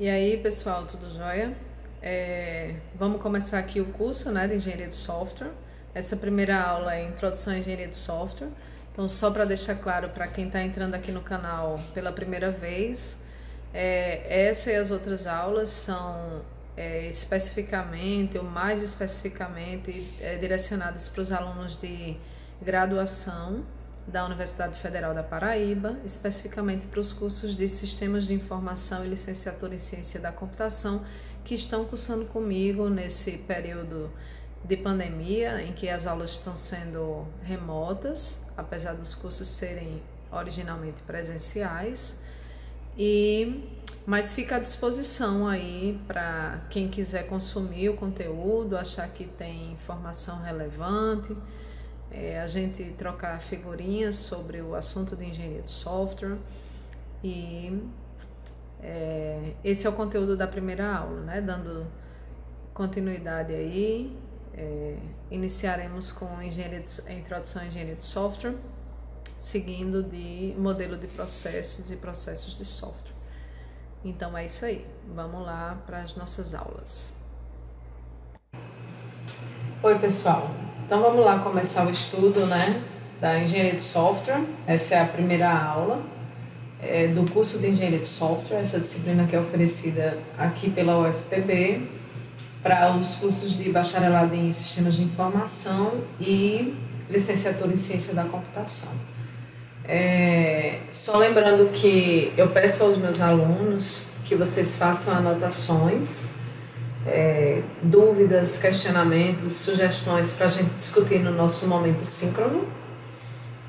E aí, pessoal, tudo jóia? Vamos começar aqui o curso, né, de Engenharia de Software. Essa primeira aula é Introdução à Engenharia de Software. Então, só para deixar claro para quem está entrando aqui no canal pela primeira vez, essa e as outras aulas são especificamente, ou mais especificamente, direcionadas para os alunos de graduação da Universidade Federal da Paraíba, especificamente para os cursos de Sistemas de Informação e Licenciatura em Ciência da Computação, que estão cursando comigo nesse período de pandemia, em que as aulas estão sendo remotas, apesar dos cursos serem originalmente presenciais, mas fica à disposição aí para quem quiser consumir o conteúdo, achar que tem informação relevante, a gente trocar figurinhas sobre o assunto de engenharia de software. E esse é o conteúdo da primeira aula, né? Dando continuidade aí, iniciaremos com a introdução à engenharia de software, seguindo de modelo de processos e processos de software. Então é isso aí, vamos lá para as nossas aulas. Oi, pessoal, então vamos lá começar o estudo, né, da engenharia de software. Essa é a primeira aula do curso de engenharia de software, essa disciplina que é oferecida aqui pela UFPB para os cursos de bacharelado em sistemas de informação e licenciatura em ciência da computação. Só lembrando que eu peço aos meus alunos que vocês façam anotações, dúvidas, questionamentos, sugestões para a gente discutir no nosso momento síncrono.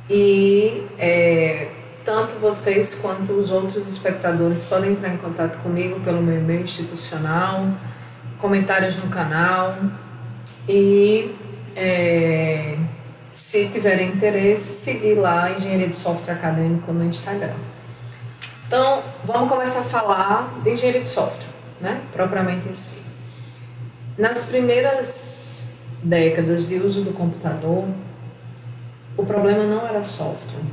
E tanto vocês quanto os outros espectadores podem entrar em contato comigo pelo meu e-mail institucional, comentários no canal e se tiverem interesse, seguir lá Engenharia de Software Acadêmico no Instagram. Então, vamos começar a falar de engenharia de software, né, propriamente em si. Nas primeiras décadas de uso do computador, o problema não era software.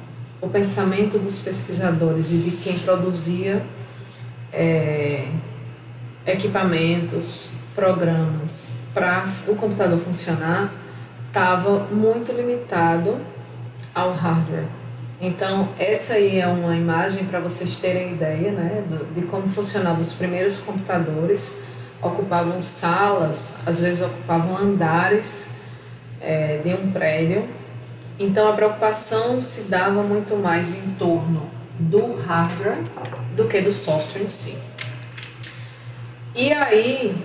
O pensamento dos pesquisadores e de quem produzia equipamentos, programas para o computador funcionar estava muito limitado ao hardware. Então, essa aí é uma imagem para vocês terem ideia, né, de como funcionavam os primeiros computadores. Ocupavam salas, às vezes ocupavam andares de um prédio. Então, a preocupação se dava muito mais em torno do hardware do que do software em si. E aí,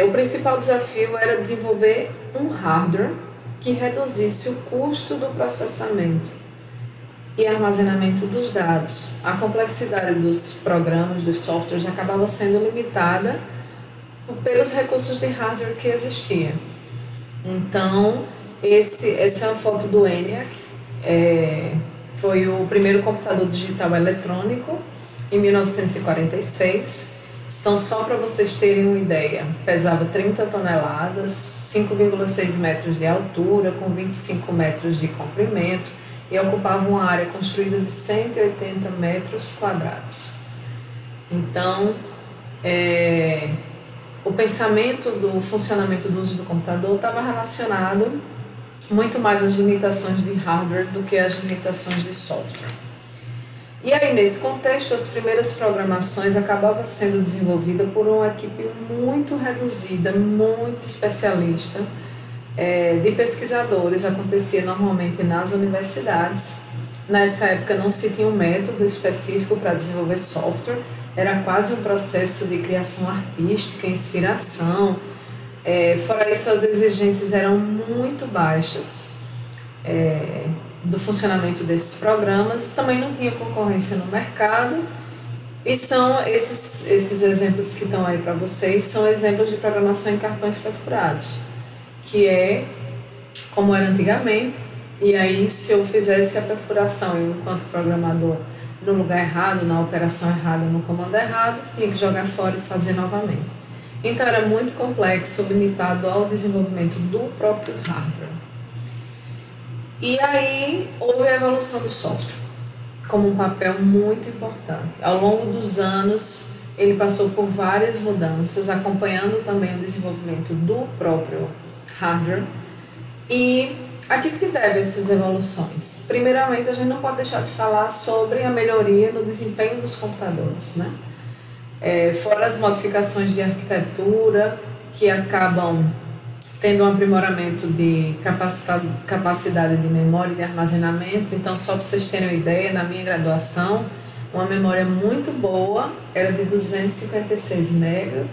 o principal desafio era desenvolver um hardware que reduzisse o custo do processamento e armazenamento dos dados. A complexidade dos programas, dos softwares, acabava sendo limitada pelos recursos de hardware que existia. Então, essa é uma foto do ENIAC, foi o primeiro computador digital eletrônico, em 1946. Então, só para vocês terem uma ideia, pesava 30 toneladas, 5,6 metros de altura, com 25 metros de comprimento, e ocupava uma área construída de 180 metros quadrados. Então, o pensamento do funcionamento do uso do computador estava relacionado muito mais às limitações de hardware do que às limitações de software. E aí, nesse contexto, as primeiras programações acabavam sendo desenvolvidas por uma equipe muito reduzida, muito especialista, de pesquisadores. Acontecia normalmente nas universidades. Nessa época não se tinha um método específico para desenvolver software, era quase um processo de criação artística, inspiração. Fora isso, as exigências eram muito baixas do funcionamento desses programas. Também não tinha concorrência no mercado. E são esses exemplos que estão aí para vocês, são exemplos de programação em cartões perfurados, que é como era antigamente. E aí, se eu fizesse a perfuração enquanto programador no lugar errado, na operação errada, no comando errado, tinha que jogar fora e fazer novamente. Então era muito complexo, limitado ao desenvolvimento do próprio hardware. E aí houve a evolução do software como um papel muito importante. Ao longo dos anos, ele passou por várias mudanças, acompanhando também o desenvolvimento do próprio hardware. E a que se deve essas evoluções? Primeiramente, a gente não pode deixar de falar sobre a melhoria no desempenho dos computadores, né? Fora as modificações de arquitetura, que acabam tendo um aprimoramento de capacidade de memória e de armazenamento. Então, só para vocês terem uma ideia, na minha graduação, uma memória muito boa era de 256 MB,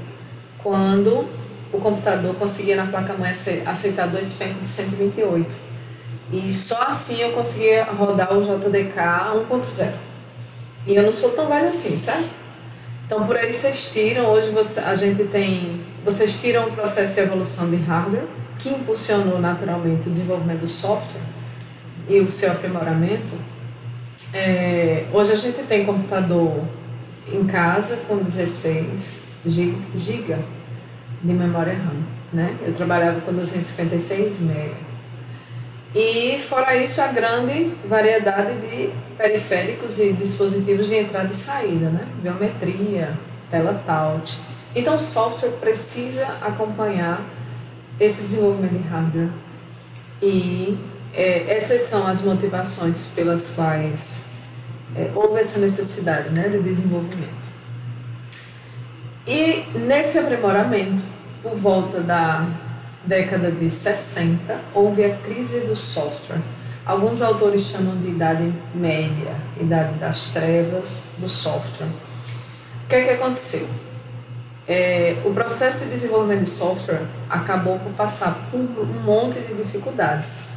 quando o computador conseguia na placa-mãe aceitar 2 pentes de 128. E só assim eu conseguia rodar o JDK 1.0. E eu não sou tão velha assim, certo? Então, por aí vocês tiram, hoje vocês tiram o processo de evolução de hardware, que impulsionou naturalmente o desenvolvimento do software e o seu aprimoramento. Hoje a gente tem computador em casa com 16 GB de memória RAM, né? Eu trabalhava com 256 MB. E fora isso, a grande variedade de periféricos e dispositivos de entrada e saída, né? Biometria, tela touch. Então o software precisa acompanhar esse desenvolvimento de hardware. E essas são as motivações pelas quais houve essa necessidade, né, de desenvolvimento. E nesse aprimoramento, por volta da década de 60, houve a crise do software. Alguns autores chamam de idade média, idade das trevas do software. O que é que aconteceu? O processo de desenvolvimento de software acabou por passar por um monte de dificuldades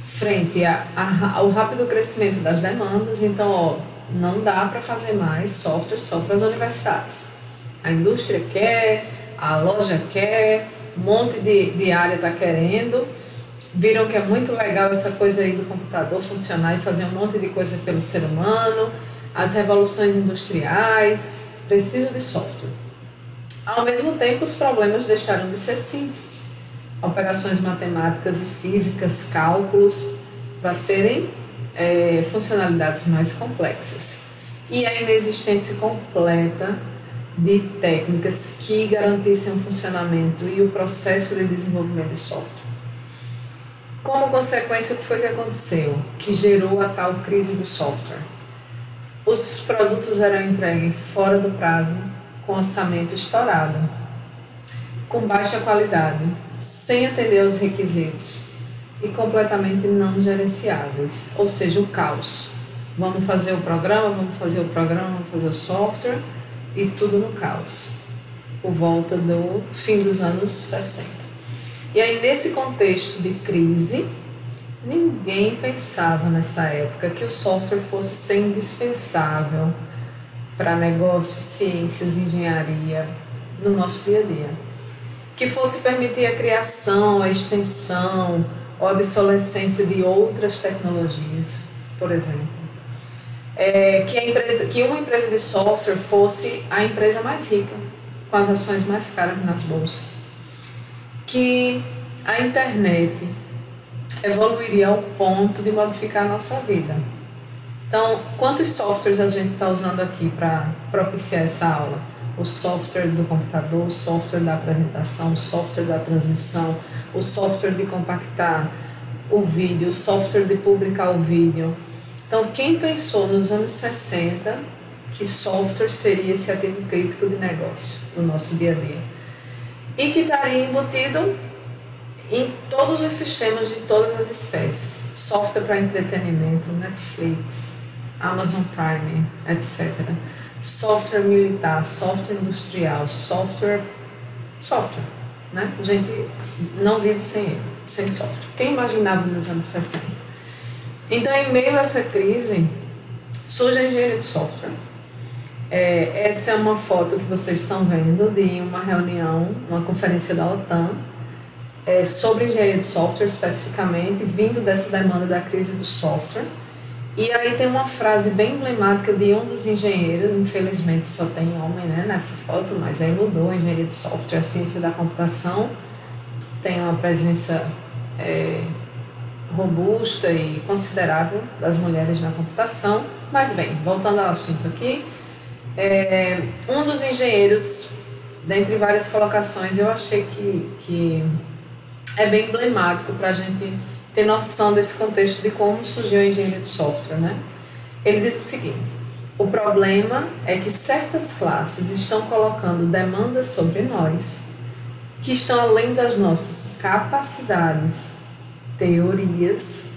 frente ao rápido crescimento das demandas. Então, não dá para fazer mais software só para as universidades. A indústria quer, a loja quer, um monte de área está querendo. Viram que é muito legal essa coisa aí do computador funcionar e fazer um monte de coisa pelo ser humano, as revoluções industriais, preciso de software. Ao mesmo tempo, os problemas deixaram de ser simples. Operações matemáticas e físicas, cálculos, para serem funcionalidades mais complexas. E a inexistência completa de técnicas que garantissem o funcionamento e o processo de desenvolvimento de software. Como consequência, o que foi que aconteceu? Que gerou a tal crise do software. Os produtos eram entregues fora do prazo, com orçamento estourado, com baixa qualidade, sem atender aos requisitos e completamente não gerenciáveis, ou seja, o caos. Vamos fazer o programa, vamos fazer o software e tudo no caos, por volta do fim dos anos 60. E aí, nesse contexto de crise, ninguém pensava nessa época que o software fosse ser indispensável para negócios, ciências, engenharia, no nosso dia a dia. Que fosse permitir a criação, a extensão ou a obsolescência de outras tecnologias, por exemplo. Que uma empresa de software fosse a empresa mais rica, com as ações mais caras nas bolsas. Que a internet evoluiria ao ponto de modificar a nossa vida. Então, quantos softwares a gente está usando aqui para propiciar essa aula? O software do computador, o software da apresentação, o software da transmissão, o software de compactar o vídeo, o software de publicar o vídeo. Então, quem pensou nos anos 60 que software seria esse ativo crítico de negócio no nosso dia a dia? E que estaria embutido em todos os sistemas de todas as espécies. Software para entretenimento, Netflix, Amazon Prime, etc. Software militar, software industrial, software, né? A gente não vive sem ele, sem software. Quem imaginava nos anos 60? Então, em meio a essa crise, surge a engenharia de software. Essa é uma foto que vocês estão vendo de uma reunião, uma conferência da OTAN, sobre engenharia de software especificamente, vindo dessa demanda da crise do software. E aí tem uma frase bem emblemática de um dos engenheiros, infelizmente só tem homem, né, nessa foto, mas aí mudou. A engenharia de software, a ciência da computação, tem uma presença robusta e considerável das mulheres na computação. Mas bem, voltando ao assunto aqui, Um dos engenheiros, dentre várias colocações, eu achei que é bem emblemático para a gente ter noção desse contexto de como surgiu a engenharia de software, né? Ele diz o seguinte: o problema é que certas classes estão colocando demandas sobre nós que estão além das nossas capacidades, teorias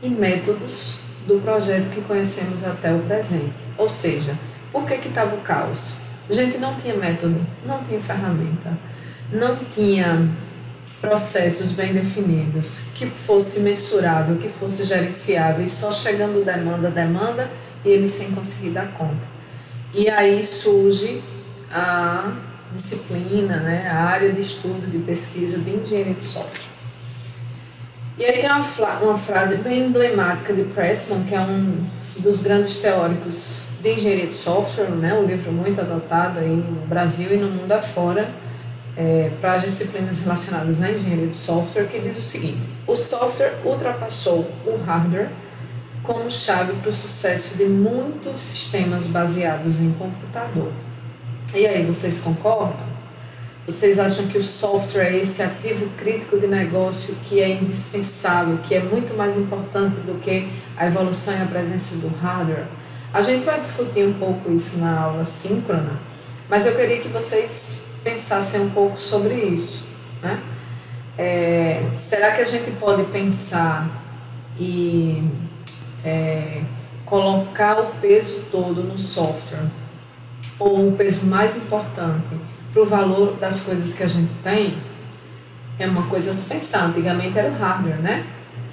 e métodos do projeto que conhecemos até o presente. Ou seja, por que estava o caos? A gente não tinha método, não tinha ferramenta, não tinha processos bem definidos, que fosse mensurável, que fosse gerenciável, e só chegando demanda, e ele sem conseguir dar conta. E aí surge a disciplina, né, a área de estudo, de pesquisa de engenharia de software. E aí tem uma frase bem emblemática de Pressman, que é um dos grandes teóricos de engenharia de software, né, um livro muito adotado aí no Brasil e no mundo afora, para as disciplinas relacionadas à engenharia de software, que diz o seguinte: o software ultrapassou o hardware como chave para o sucesso de muitos sistemas baseados em computador. E aí, vocês concordam? Vocês acham que o software é esse ativo crítico de negócio que é indispensável, que é muito mais importante do que a evolução e a presença do hardware? A gente vai discutir um pouco isso na aula síncrona, mas eu queria que vocês pensassem um pouco sobre isso, né? Será que a gente pode pensar e colocar o peso todo no software, ou o peso mais importante para o valor das coisas que a gente tem? É uma coisa a se pensar. Antigamente era o hardware, né?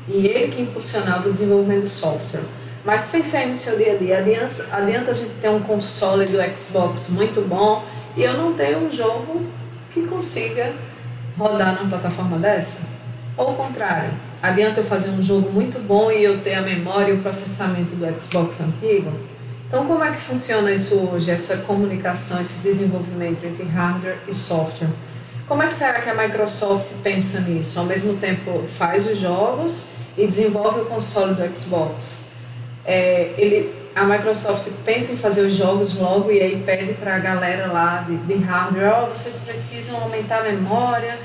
E ele que impulsionava o desenvolvimento do software. Mas pense aí no seu dia a dia. Adianta a gente ter um console do Xbox muito bom e eu não tenho um jogo que consiga rodar numa plataforma dessa? Ou o contrário, adianta eu fazer um jogo muito bom e eu ter a memória e o processamento do Xbox antigo? Então, como é que funciona isso hoje, essa comunicação, esse desenvolvimento entre hardware e software? Como é que será que a Microsoft pensa nisso? Ao mesmo tempo faz os jogos e desenvolve o console do Xbox. A Microsoft pensa em fazer os jogos logo e aí pede para a galera lá de hardware: vocês precisam aumentar a memória,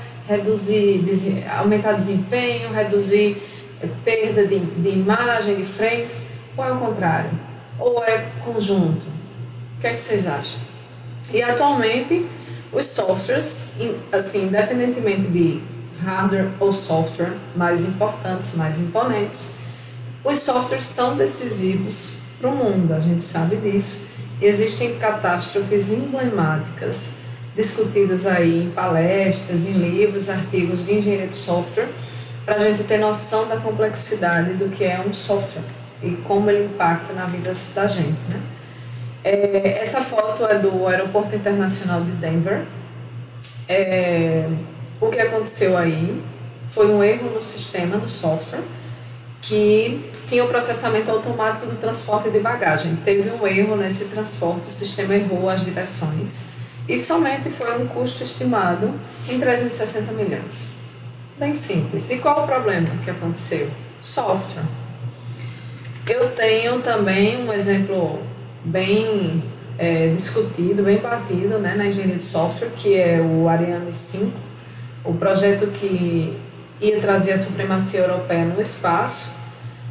aumentar desempenho, reduzir perda de imagem, de frames, ou é o contrário? Ou é conjunto? O que é que vocês acham? E atualmente os softwares, assim, independentemente de hardware ou software, mais importantes, mais imponentes, os softwares são decisivos para o mundo, a gente sabe disso. Existem catástrofes emblemáticas discutidas aí em palestras, em livros, artigos de engenharia de software, para a gente ter noção da complexidade do que é um software e como ele impacta na vida da gente, né? Essa foto é do Aeroporto Internacional de Denver. O que aconteceu aí foi um erro no sistema, no software, que tinha o processamento automático do transporte de bagagem. Teve um erro nesse transporte, o sistema errou as direções e somente foi um custo estimado em 360 milhões. Bem simples. E qual o problema que aconteceu? Software. Eu tenho também um exemplo bem discutido, bem batido, né, na engenharia de software, que é o Ariane 5, o projeto que ia trazer a supremacia europeia no espaço,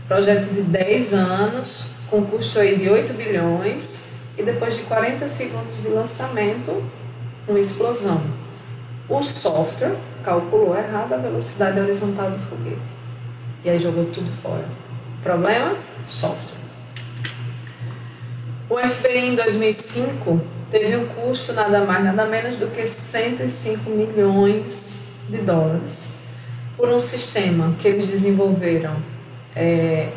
projeto de 10 anos, com custo aí de 8 bilhões, e depois de 40 segundos de lançamento, uma explosão. O software calculou errado a velocidade horizontal do foguete, e aí jogou tudo fora. Problema? Software. O FBI em 2005 teve um custo nada mais, nada menos do que 105 milhões de dólares por um sistema que eles desenvolveram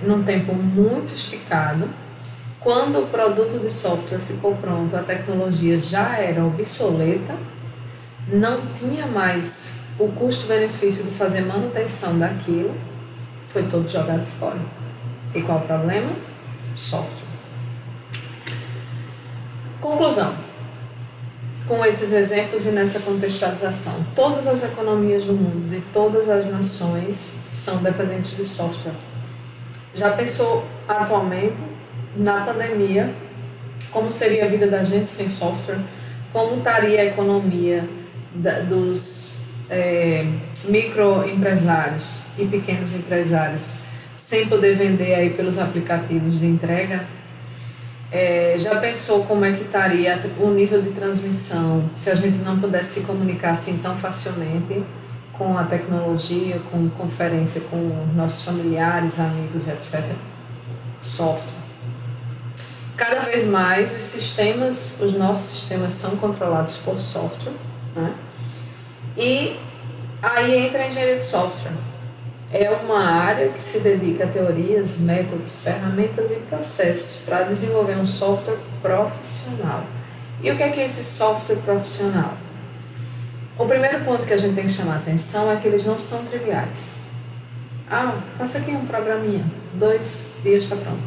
num tempo muito esticado. Quando o produto de software ficou pronto, a tecnologia já era obsoleta, não tinha mais o custo-benefício de fazer manutenção daquilo, foi todo jogado fora. E qual o problema? Software. Conclusão. Com esses exemplos e nessa contextualização, todas as economias do mundo, de todas as nações, são dependentes de software. Já pensou atualmente, na pandemia, como seria a vida da gente sem software, como estaria a economia dos microempresários e pequenos empresários sem poder vender aí pelos aplicativos de entrega. Já pensou como é que estaria o nível de transmissão se a gente não pudesse se comunicar assim tão facilmente com a tecnologia, com conferência com nossos familiares, amigos, etc. Software. Cada vez mais os nossos sistemas são controlados por software, né? E aí entra a engenharia de software. É uma área que se dedica a teorias, métodos, ferramentas e processos para desenvolver um software profissional. E o que é esse software profissional? O primeiro ponto que a gente tem que chamar a atenção é que eles não são triviais. Faça aqui um programinha, 2 dias está pronto.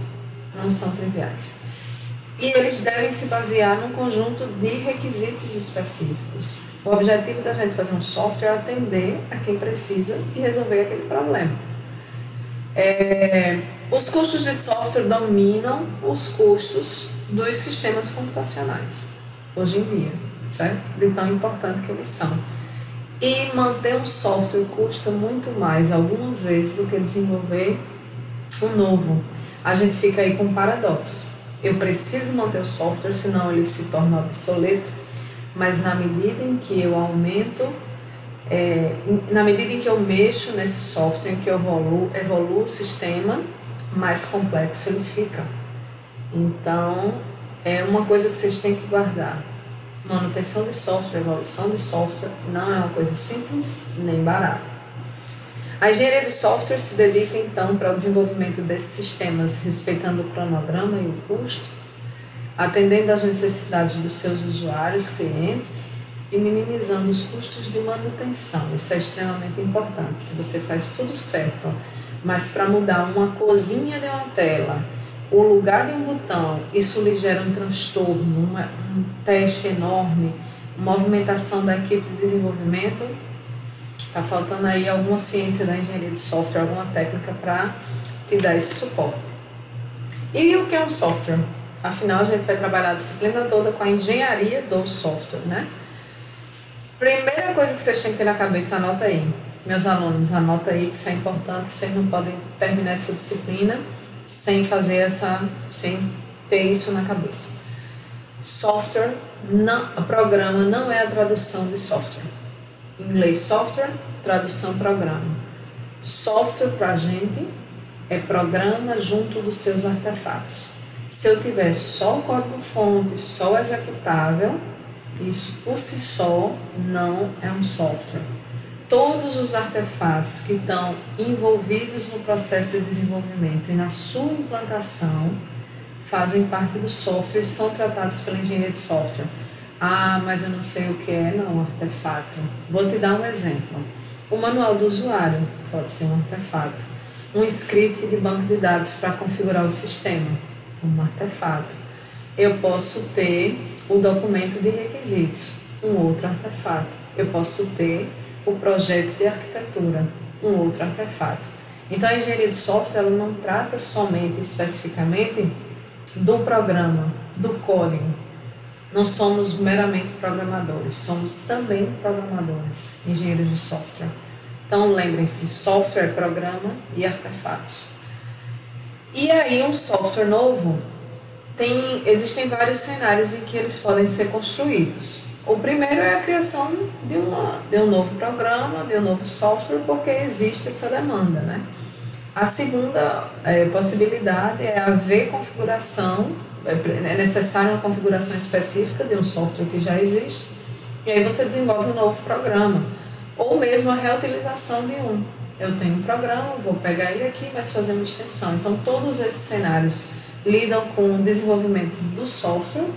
Não são triviais. E eles devem se basear num conjunto de requisitos específicos. O objetivo da gente fazer um software é atender a quem precisa e resolver aquele problema. Os custos de software dominam os custos dos sistemas computacionais, hoje em dia, certo? De tão importante que eles são. E manter um software custa muito mais, algumas vezes, do que desenvolver um novo. A gente fica aí com um paradoxo. Eu preciso manter o software, senão ele se torna obsoleto, mas na medida em que eu aumento, na medida em que eu mexo nesse software, em que eu evoluo o sistema, mais complexo ele fica. Então, é uma coisa que vocês têm que guardar. Manutenção de software, evolução de software, não é uma coisa simples nem barata. A engenharia de software se dedica, então, para o desenvolvimento desses sistemas, respeitando o cronograma e o custo, atendendo às necessidades dos seus usuários, clientes e minimizando os custos de manutenção. Isso é extremamente importante. Se você faz tudo certo, mas para mudar uma coisinha de uma tela, o lugar de um botão, isso lhe gera um transtorno, um teste enorme, uma movimentação da equipe de desenvolvimento. Está faltando aí alguma ciência da engenharia de software, alguma técnica para te dar esse suporte. E o que é um software? Afinal, a gente vai trabalhar a disciplina toda com a engenharia do software, né? Primeira coisa que vocês têm que ter na cabeça, anota aí. Meus alunos, anota aí que isso é importante, vocês não podem terminar essa disciplina sem ter isso na cabeça. Programa não é a tradução de software. Em inglês, software, tradução, programa. Software para a gente é programa junto dos seus artefatos. Se eu tiver só o código-fonte, só o executável, isso por si só não é um software. Todos os artefatos que estão envolvidos no processo de desenvolvimento e na sua implantação fazem parte do software e são tratados pela engenharia de software. Mas eu não sei o que é, não, artefato. Vou te dar um exemplo. O manual do usuário pode ser um artefato. Um script de banco de dados para configurar o sistema, um artefato. Eu posso ter o documento de requisitos, um outro artefato. Eu posso ter o projeto de arquitetura, um outro artefato. Então, a engenharia de software ela não trata somente, especificamente, do programa, do código. Não somos meramente programadores, somos também programadores, engenheiros de software. Então, lembrem-se, software, programa e artefatos. E aí, um software novo, existem vários cenários em que eles podem ser construídos. O primeiro é a criação de um novo programa, de um novo software, porque existe essa demanda, né? A segunda possibilidade é haver configuração, é necessária uma configuração específica de um software que já existe, e aí você desenvolve um novo programa, ou mesmo a reutilização de um. Eu tenho um programa, vou pegar ele aqui, mas fazer uma extensão. Então, todos esses cenários lidam com o desenvolvimento do software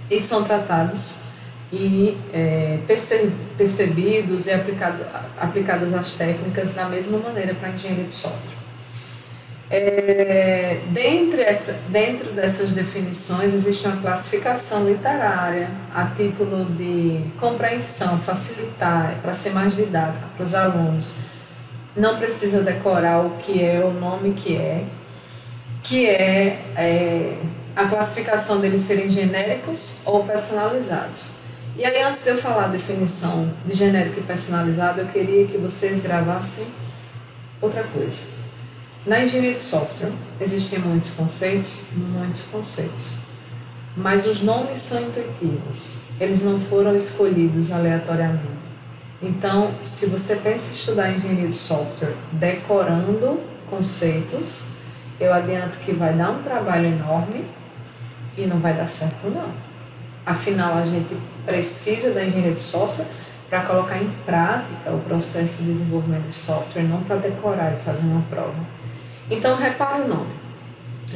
e são tratados e percebidos e aplicadas as técnicas da mesma maneira para a engenharia de software. Dentro dessas definições existe uma classificação literária a título de compreensão, facilitar, para ser mais didático para os alunos. Não precisa decorar o que é, o nome que é a classificação deles serem genéricos ou personalizados. E aí, antes de eu falar a definição de genérico e personalizado, eu queria que vocês gravassem outra coisa. Na engenharia de software, existem muitos conceitos, mas os nomes são intuitivos, eles não foram escolhidos aleatoriamente. Então, se você pensa em estudar engenharia de software decorando conceitos, eu adianto que vai dar um trabalho enorme e não vai dar certo não. Afinal, a gente precisa da engenharia de software para colocar em prática o processo de desenvolvimento de software, não para decorar e fazer uma prova. Então, repara o nome.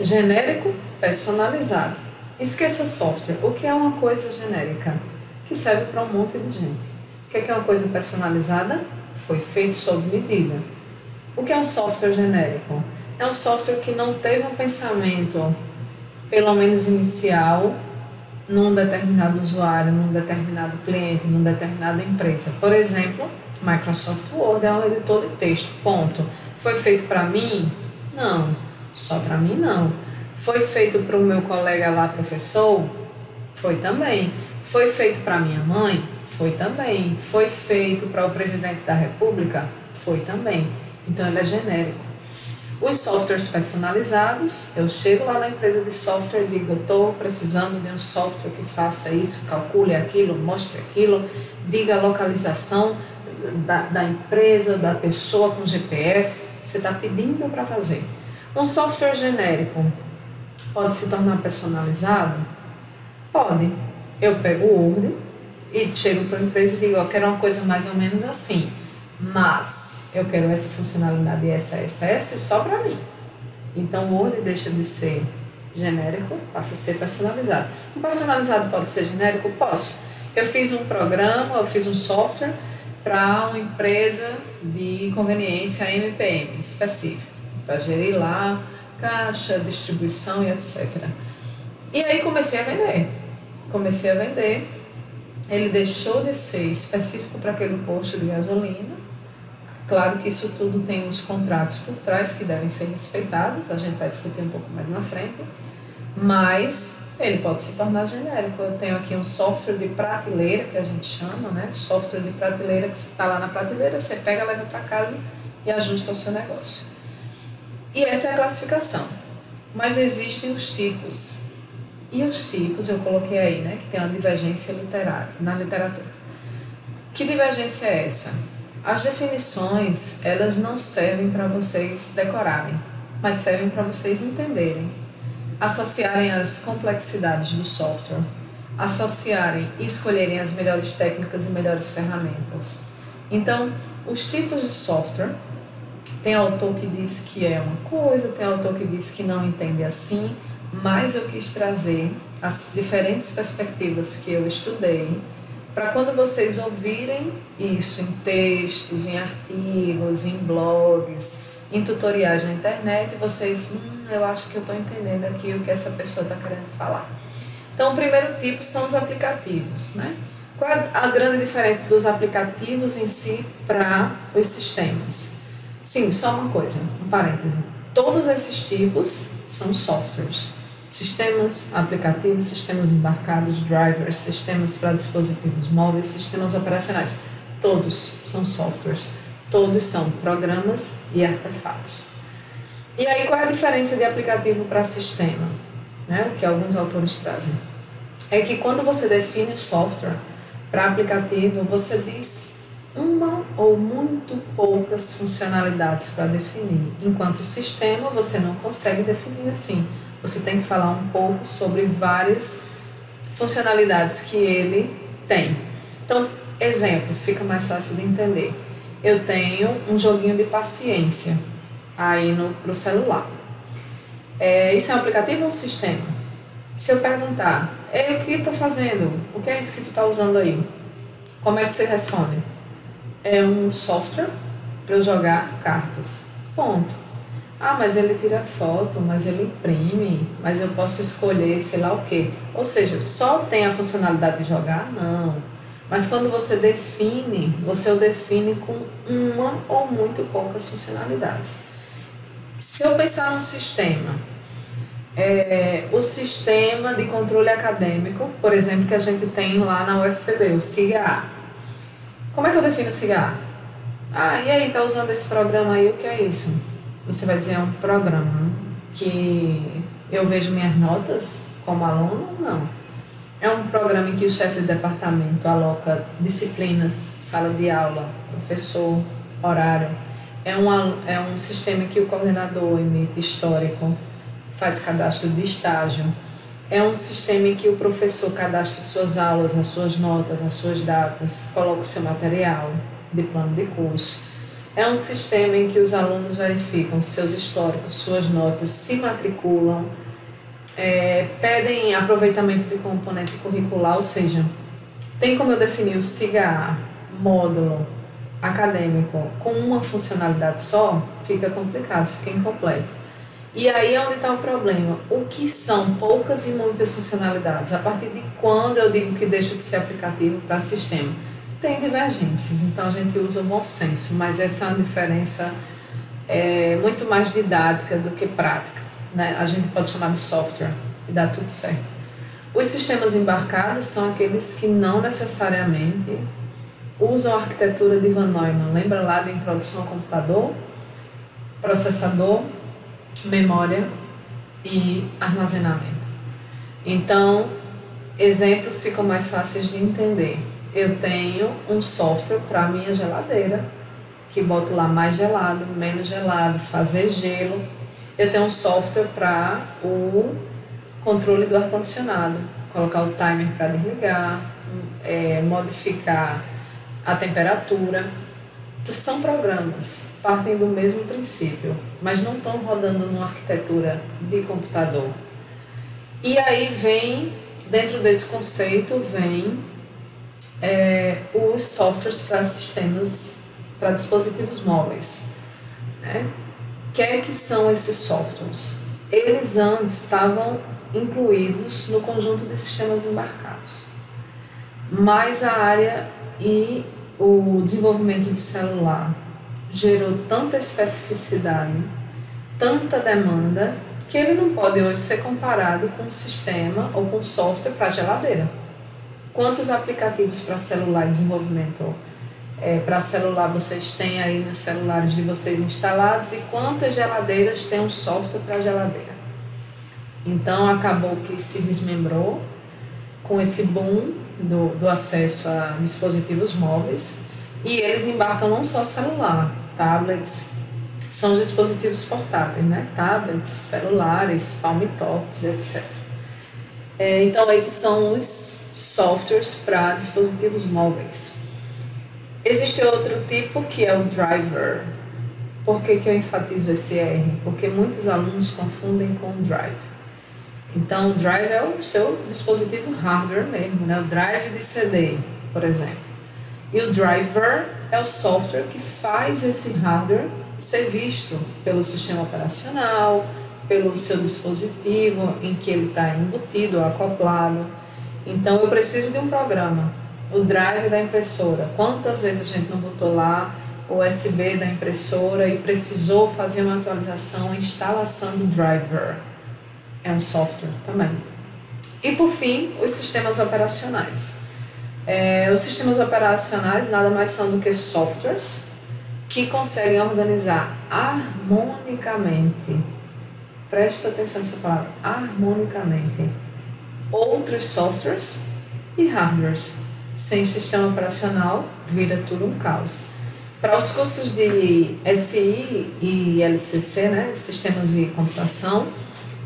Genérico, personalizado. Esqueça software. O que é uma coisa genérica? Que serve para um monte de gente. O que é uma coisa personalizada? Foi feito sob medida. O que é um software genérico? É um software que não teve um pensamento, pelo menos inicial, num determinado usuário, num determinado cliente, numa determinada empresa. Por exemplo, Microsoft Word é um editor de texto, ponto. Foi feito para mim? Não, só para mim não. Foi feito para o meu colega lá, professor? Foi também. Foi feito para minha mãe? Foi também. Foi feito para o presidente da República? Foi também. Então ele é genérico. Os softwares personalizados, eu chego lá na empresa de software e digo, eu estou precisando de um software que faça isso, calcule aquilo, mostre aquilo, diga a localização da empresa, da pessoa com GPS, você está pedindo para fazer. Um software genérico pode se tornar personalizado? Pode. Eu pego o Word e chego para a empresa e digo, eu quero uma coisa mais ou menos assim. Mas eu quero essa funcionalidade essa só para mim. Então o Word deixa de ser genérico, passa a ser personalizado. Um personalizado pode ser genérico? Posso. Eu fiz um programa, eu fiz um software para uma empresa de conveniência MPM específico, para gerir lá caixa, distribuição e etc. E aí comecei a vender. Ele deixou de ser específico para aquele posto de gasolina. Claro que isso tudo tem uns contratos por trás que devem ser respeitados, a gente vai discutir um pouco mais na frente, mas ele pode se tornar genérico. Eu tenho aqui um software de prateleira, que a gente chama, né? Software de prateleira, que está lá na prateleira, você pega, leva para casa e ajusta o seu negócio. E essa é a classificação. Mas existem os tipos. E os tipos eu coloquei aí, né? Que tem uma divergência literária, na literatura. Que divergência é essa? As definições, elas não servem para vocês decorarem, mas servem para vocês entenderem, associarem as complexidades do software, associarem e escolherem as melhores técnicas e melhores ferramentas. Então, os tipos de software, tem autor que diz que é uma coisa, tem autor que diz que não entende assim, mas eu quis trazer as diferentes perspectivas que eu estudei, para quando vocês ouvirem isso em textos, em artigos, em blogs, em tutoriais na internet, vocês, eu acho que eu estou entendendo aqui o que essa pessoa está querendo falar. Então, o primeiro tipo são os aplicativos, né? Qual é a grande diferença dos aplicativos em si para os sistemas? Sim, só uma coisa, um parêntese. Todos esses tipos são softwares. Sistemas, aplicativos, sistemas embarcados, drivers, sistemas para dispositivos móveis, sistemas operacionais. Todos são softwares. Todos são programas e artefatos. E aí, qual é a diferença de aplicativo para sistema? Né? O que alguns autores trazem. É que quando você define software para aplicativo, você diz uma ou muito poucas funcionalidades para definir. Enquanto sistema, você não consegue definir assim. Você tem que falar um pouco sobre várias funcionalidades que ele tem. Então, exemplos, fica mais fácil de entender. Eu tenho um joguinho de paciência aí pro celular. Isso é um aplicativo ou um sistema? Se eu perguntar, o que está fazendo? O que é isso que tu está usando aí? Como é que você responde? É um software para eu jogar cartas. Ponto. Ah, mas ele tira foto, mas ele imprime, mas eu posso escolher sei lá o quê. Ou seja, só tem a funcionalidade de jogar? Não. Mas quando você o define com uma ou muito poucas funcionalidades. Se eu pensar num sistema, o sistema de controle acadêmico, por exemplo, que a gente tem lá na UFPB, o SIGA-A. Como é que eu defino o SIGA-A? E aí, tá usando esse programa aí, o que é isso? Você vai dizer, é um programa que eu vejo minhas notas como aluno? Não. É um programa em que o chefe do departamento aloca disciplinas, sala de aula, professor, horário. É um sistema em que o coordenador emite histórico, faz cadastro de estágio. É um sistema em que o professor cadastra suas aulas, as suas notas, as suas datas, coloca o seu material de plano de curso. É um sistema em que os alunos verificam seus históricos, suas notas, se matriculam, pedem aproveitamento de componente curricular, ou seja, tem como eu definir o SIGA-A, módulo acadêmico, com uma funcionalidade só, fica complicado, fica incompleto. E aí é onde está o problema. O que são poucas e muitas funcionalidades? A partir de quando eu digo que deixa de ser aplicativo para sistema? Tem divergências, então a gente usa o bom senso, mas essa é uma diferença muito mais didática do que prática, né? A gente pode chamar de software e dá tudo certo. Os sistemas embarcados são aqueles que não necessariamente usam a arquitetura de Von Neumann. Lembra lá da introdução ao computador? Processador, memória e armazenamento. Então, exemplos ficam mais fáceis de entender. Eu tenho um software para a minha geladeira, que boto lá mais gelado, menos gelado, fazer gelo. Eu tenho um software para o controle do ar-condicionado, colocar o timer para desligar, modificar a temperatura. São programas, partem do mesmo princípio, mas não estão rodando numa arquitetura de computador. E aí vem, dentro desse conceito, os softwares para sistemas, para dispositivos móveis, né? O que é que são esses softwares? Eles antes estavam incluídos no conjunto de sistemas embarcados, mas a área e o desenvolvimento do celular gerou tanta especificidade, tanta demanda, que ele não pode hoje ser comparado com um sistema ou com um software para geladeira. Quantos aplicativos para celular, desenvolvimento para celular vocês têm aí nos celulares de vocês instalados, e quantas geladeiras tem um software para geladeira? Então acabou que se desmembrou com esse boom do acesso a dispositivos móveis, e eles embarcam não só celular, tablets, são os dispositivos portáteis, né? Tablets, celulares, palm-tops, etc. Então esses são os softwares para dispositivos móveis. Existe outro tipo que é o driver. Por que eu enfatizo esse R? Porque muitos alunos confundem com o drive. Então, o drive é o seu dispositivo hardware mesmo, né? O drive de CD, por exemplo. E o driver é o software que faz esse hardware ser visto pelo sistema operacional, pelo seu dispositivo em que ele está embutido ou acoplado. Então, eu preciso de um programa. O drive da impressora. Quantas vezes a gente não botou lá o USB da impressora e precisou fazer uma atualização, instalação do driver? É um software também. E por fim, os sistemas operacionais. Os sistemas operacionais nada mais são do que softwares que conseguem organizar harmonicamente, presta atenção nessa palavra, harmonicamente, outros softwares e hardwares. Sem sistema operacional, vira tudo um caos. Para os cursos de SI e LCC, né, Sistemas de Computação,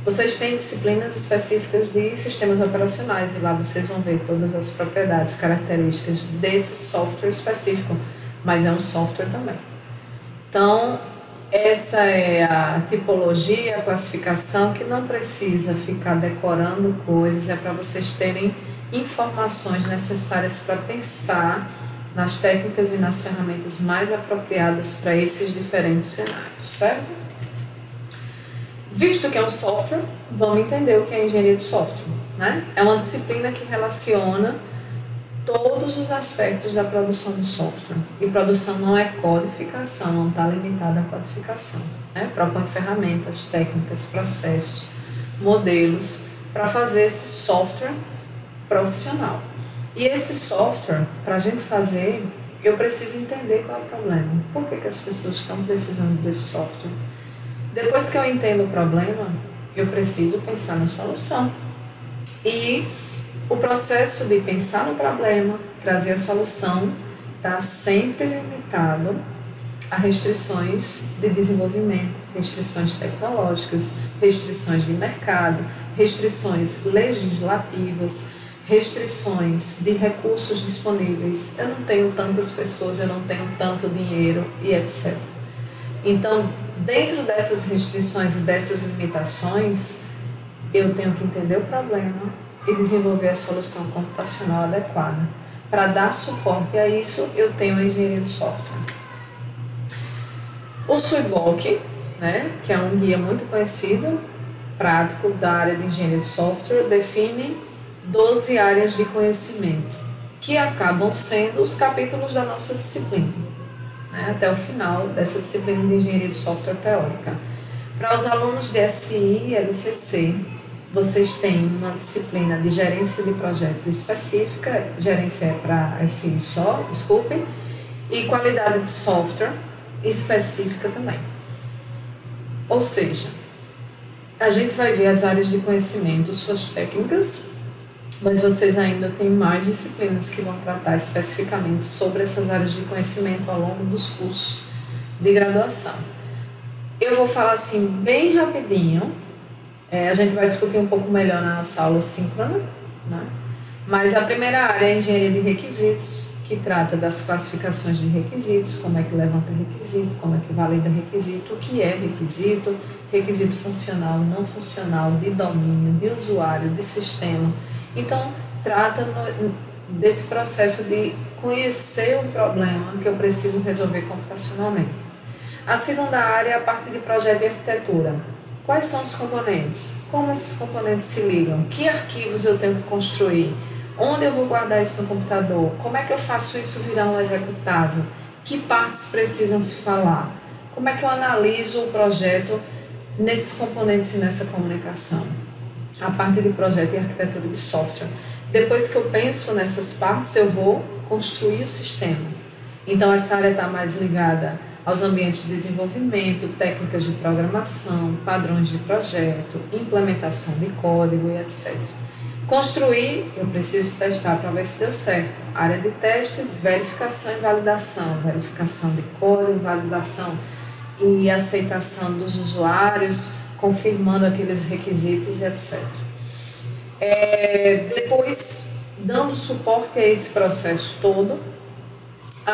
vocês têm disciplinas específicas de sistemas operacionais, e lá vocês vão ver todas as propriedades, características desse software específico, mas é um software também. Então, essa é a tipologia, a classificação, que não precisa ficar decorando coisas, é para vocês terem informações necessárias para pensar nas técnicas e nas ferramentas mais apropriadas para esses diferentes cenários, certo? Visto que é um software, vamos entender o que é engenharia de software, né? É uma disciplina que relaciona todos os aspectos da produção de software. E produção não é codificação, não está limitada à codificação, né? Propõe ferramentas, técnicas, processos, modelos para fazer esse software profissional. E esse software, para a gente fazer, eu preciso entender qual é o problema. Por que as pessoas estão precisando desse software? Depois que eu entendo o problema, eu preciso pensar na solução. E o processo de pensar no problema, trazer a solução, está sempre limitado a restrições de desenvolvimento, restrições tecnológicas, restrições de mercado, restrições legislativas, restrições de recursos disponíveis. Eu não tenho tantas pessoas, eu não tenho tanto dinheiro e etc. Então, dentro dessas restrições e dessas limitações, eu tenho que entender o problema e desenvolver a solução computacional adequada. Para dar suporte a isso, eu tenho a engenharia de software. O SWIBOK, né, que é um guia muito conhecido, prático da área de engenharia de software, define 12 áreas de conhecimento, que acabam sendo os capítulos da nossa disciplina, né, até o final dessa disciplina de engenharia de software teórica. Para os alunos de SI e LCC, vocês têm uma disciplina de gerência de projeto específica, gerência é para SI só, desculpem, e qualidade de software específica também. Ou seja, a gente vai ver as áreas de conhecimento, suas técnicas, mas vocês ainda têm mais disciplinas que vão tratar especificamente sobre essas áreas de conhecimento ao longo dos cursos de graduação. Eu vou falar assim bem rapidinho, a gente vai discutir um pouco melhor na nossa aula síncrona, né? Mas a primeira área é a engenharia de requisitos, que trata das classificações de requisitos, como é que levanta requisito, como é que valida requisito, o que é requisito, requisito funcional, não funcional, de domínio, de usuário, de sistema. Então, trata desse processo de conhecer o problema que eu preciso resolver computacionalmente. A segunda área é a parte de projeto e arquitetura. Quais são os componentes? Como esses componentes se ligam? Que arquivos eu tenho que construir? Onde eu vou guardar isso no computador? Como é que eu faço isso virar um executável? Que partes precisam se falar? Como é que eu analiso o projeto nesses componentes e nessa comunicação? A parte de projeto e arquitetura de software. Depois que eu penso nessas partes, eu vou construir o sistema. Então, essa área está mais ligada aos ambientes de desenvolvimento, técnicas de programação, padrões de projeto, implementação de código e etc. Construir, eu preciso testar para ver se deu certo. Área de teste, verificação e validação. Verificação de código, validação e aceitação dos usuários, confirmando aqueles requisitos e etc. Depois, dando suporte a esse processo todo,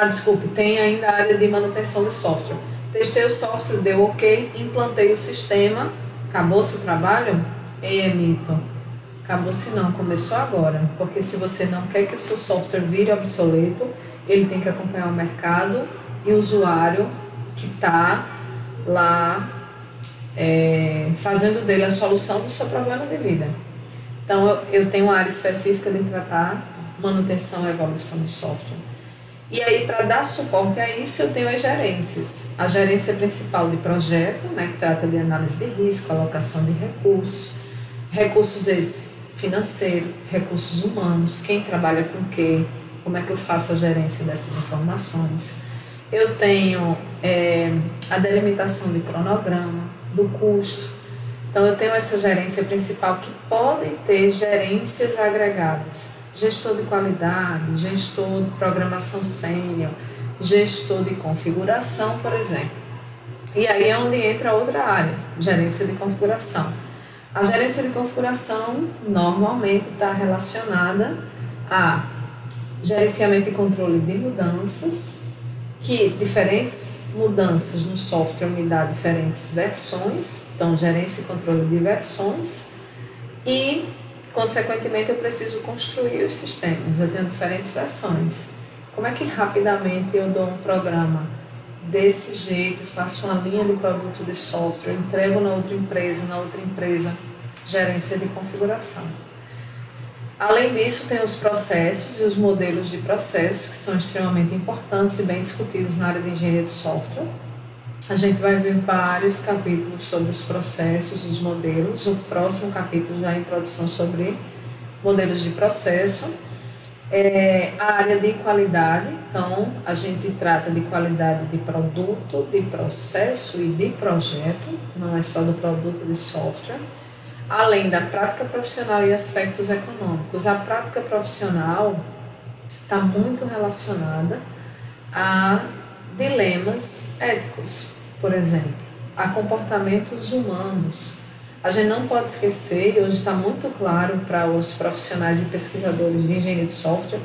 desculpe, tem ainda a área de manutenção de software. Testei o software, deu ok, implantei o sistema, acabou-se o trabalho? Mito. Acabou-se não, começou agora, porque se você não quer que o seu software vire obsoleto, ele tem que acompanhar o mercado e o usuário que está lá fazendo dele a solução do seu problema de vida. Então, eu tenho uma área específica de tratar manutenção e evolução de software. E aí, para dar suporte a isso, eu tenho as gerências. A gerência principal de projeto, né, que trata de análise de risco, alocação de recursos, recursos esses financeiros, recursos humanos, quem trabalha com o quê, como é que eu faço a gerência dessas informações. Eu tenho a delimitação de cronograma, do custo. Então, eu tenho essa gerência principal que podem ter gerências agregadas. Gestor de qualidade, gestor de programação sênior, gestor de configuração, por exemplo. E aí é onde entra outra área, gerência de configuração. A gerência de configuração normalmente está relacionada a gerenciamento e controle de mudanças, que diferentes mudanças no software me dá diferentes versões, então gerência e controle de versões, e consequentemente eu preciso construir os sistemas, eu tenho diferentes versões. Como é que rapidamente eu dou um programa desse jeito, faço uma linha de produto de software, entrego na outra empresa, gerência de configuração. Além disso, tem os processos e os modelos de processos, que são extremamente importantes e bem discutidos na área de engenharia de software. A gente vai ver vários capítulos sobre os processos, os modelos. O próximo capítulo já é a introdução sobre modelos de processo. A área de qualidade, então a gente trata de qualidade de produto, de processo e de projeto, não é só do produto de software, além da prática profissional e aspectos econômicos. A prática profissional está muito relacionada a dilemas éticos, por exemplo, a comportamentos humanos. A gente não pode esquecer, e hoje está muito claro para os profissionais e pesquisadores de engenharia de software,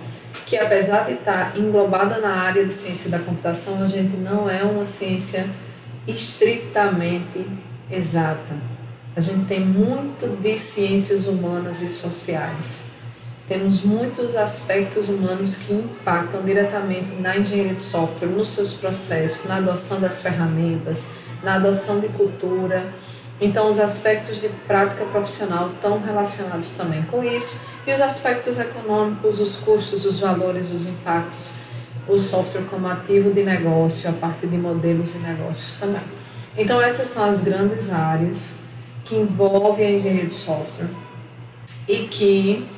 que apesar de estar englobada na área de ciência da computação, a gente não é uma ciência estritamente exata. A gente tem muito de ciências humanas e sociais. Temos muitos aspectos humanos que impactam diretamente na engenharia de software, nos seus processos, na adoção das ferramentas, na adoção de cultura. Então, os aspectos de prática profissional estão relacionados também com isso, e os aspectos econômicos, os custos, os valores, os impactos, o software como ativo de negócio, a partir de modelos de negócios também. Então, essas são as grandes áreas que envolvem a engenharia de software e que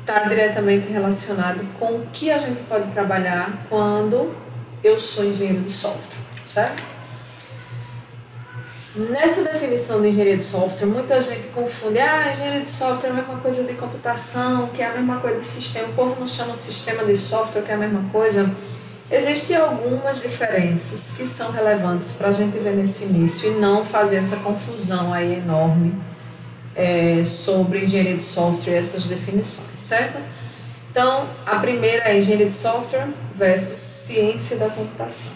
está diretamente relacionado com o que a gente pode trabalhar quando eu sou engenheiro de software, certo? Nessa definição de engenharia de software, muita gente confunde, engenharia de software é a mesma coisa de computação, que é a mesma coisa de sistema, o povo não chama sistema de software, que é a mesma coisa. Existem algumas diferenças que são relevantes para a gente ver nesse início e não fazer essa confusão aí enorme sobre engenharia de software e essas definições, certo? Então, a primeira é engenharia de software versus ciência da computação.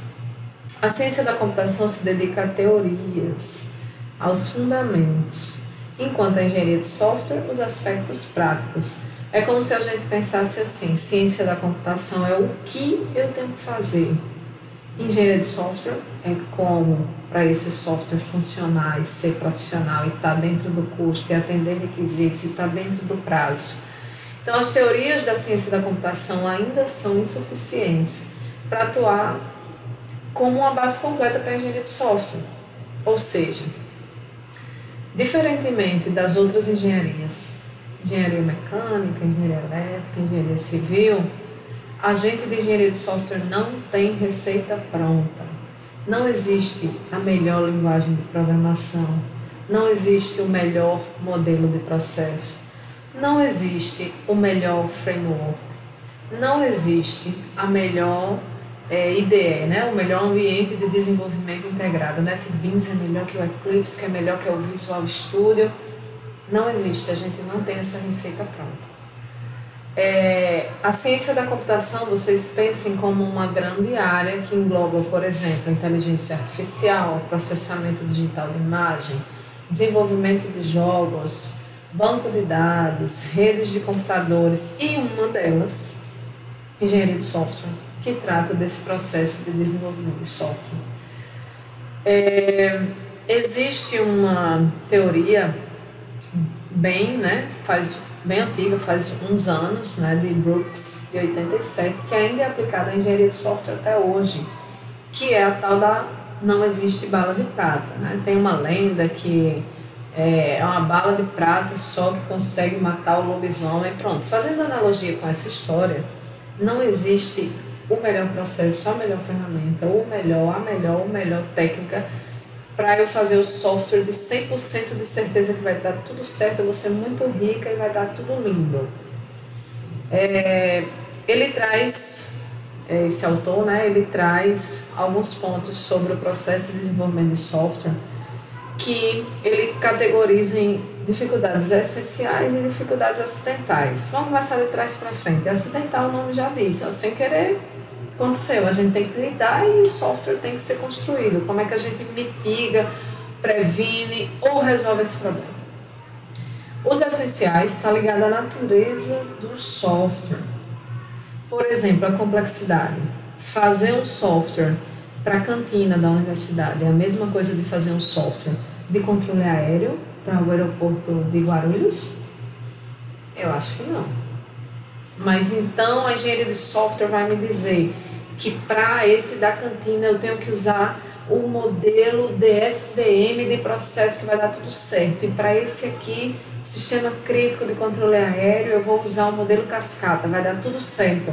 A ciência da computação se dedica a teorias, aos fundamentos, enquanto a engenharia de software, os aspectos práticos. É como se a gente pensasse assim, ciência da computação é o que eu tenho que fazer. Engenharia de software é como, para esse software funcionar e ser profissional e estar dentro do custo e atender requisitos e estar dentro do prazo. Então, as teorias da ciência da computação ainda são insuficientes para atuar como uma base completa para a engenharia de software. Ou seja, diferentemente das outras engenharias, engenharia mecânica, engenharia elétrica, engenharia civil, a gente de engenharia de software não tem receita pronta. Não existe a melhor linguagem de programação, não existe o melhor modelo de processo, não existe o melhor framework, não existe a melhor IDE, né? O melhor ambiente de desenvolvimento integrado. NetBeans é melhor que o Eclipse, que é melhor que o Visual Studio. Não existe, a gente não tem essa receita pronta. A ciência da computação, vocês pensem como uma grande área que engloba, por exemplo, inteligência artificial, processamento digital de imagem, desenvolvimento de jogos, banco de dados, redes de computadores e uma delas, engenharia de software, que trata desse processo de desenvolvimento de software. Existe uma teoria bem antiga, faz uns anos, de Brooks, de 87, que ainda é aplicada à engenharia de software até hoje, que é a tal da não existe bala de prata. Tem uma lenda que é uma bala de prata só que consegue matar o lobisomem. Pronto, fazendo analogia com essa história, não existe o melhor processo, a melhor ferramenta, a melhor técnica para eu fazer o software de 100% de certeza que vai dar tudo certo, eu vou ser muito rica e vai dar tudo lindo. Ele traz, esse autor, ele traz alguns pontos sobre o processo de desenvolvimento de software que ele categoriza em dificuldades essenciais e dificuldades acidentais. Vamos começar de trás para frente. Acidental, o nome já diz, sem querer aconteceu, a gente tem que lidar e o software tem que ser construído. Como é que a gente mitiga, previne ou resolve esse problema? Os essenciais estão ligados à natureza do software. Por exemplo, a complexidade. Fazer um software para a cantina da universidade é a mesma coisa de fazer um software de controle aéreo para o aeroporto de Guarulhos? Eu acho que não. Mas então a engenharia de software vai me dizer que para esse da cantina eu tenho que usar o modelo DSDM de processo que vai dar tudo certo. E para esse aqui, sistema crítico de controle aéreo, eu vou usar o modelo cascata, vai dar tudo certo.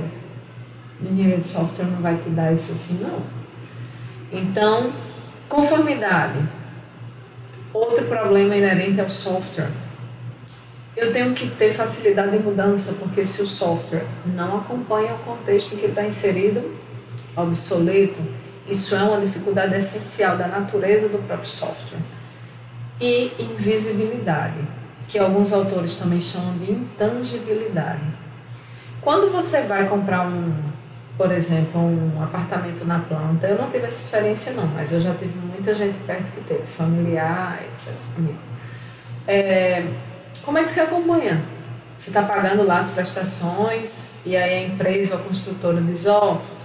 Engenharia de software não vai te dar isso assim, não. Então, conformidade. Outro problema inerente ao software. Eu tenho que ter facilidade de mudança, porque se o software não acompanha o contexto em que ele está inserido, obsoleto, isso é uma dificuldade essencial da natureza do próprio software. E invisibilidade, que alguns autores também chamam de intangibilidade. Quando você vai comprar por exemplo, um apartamento na planta, eu não tive essa experiência não, mas eu já tive muita gente perto que teve, familiar, etc. Como é que você acompanha? Você está pagando lá as prestações e aí a empresa ou a construtora diz,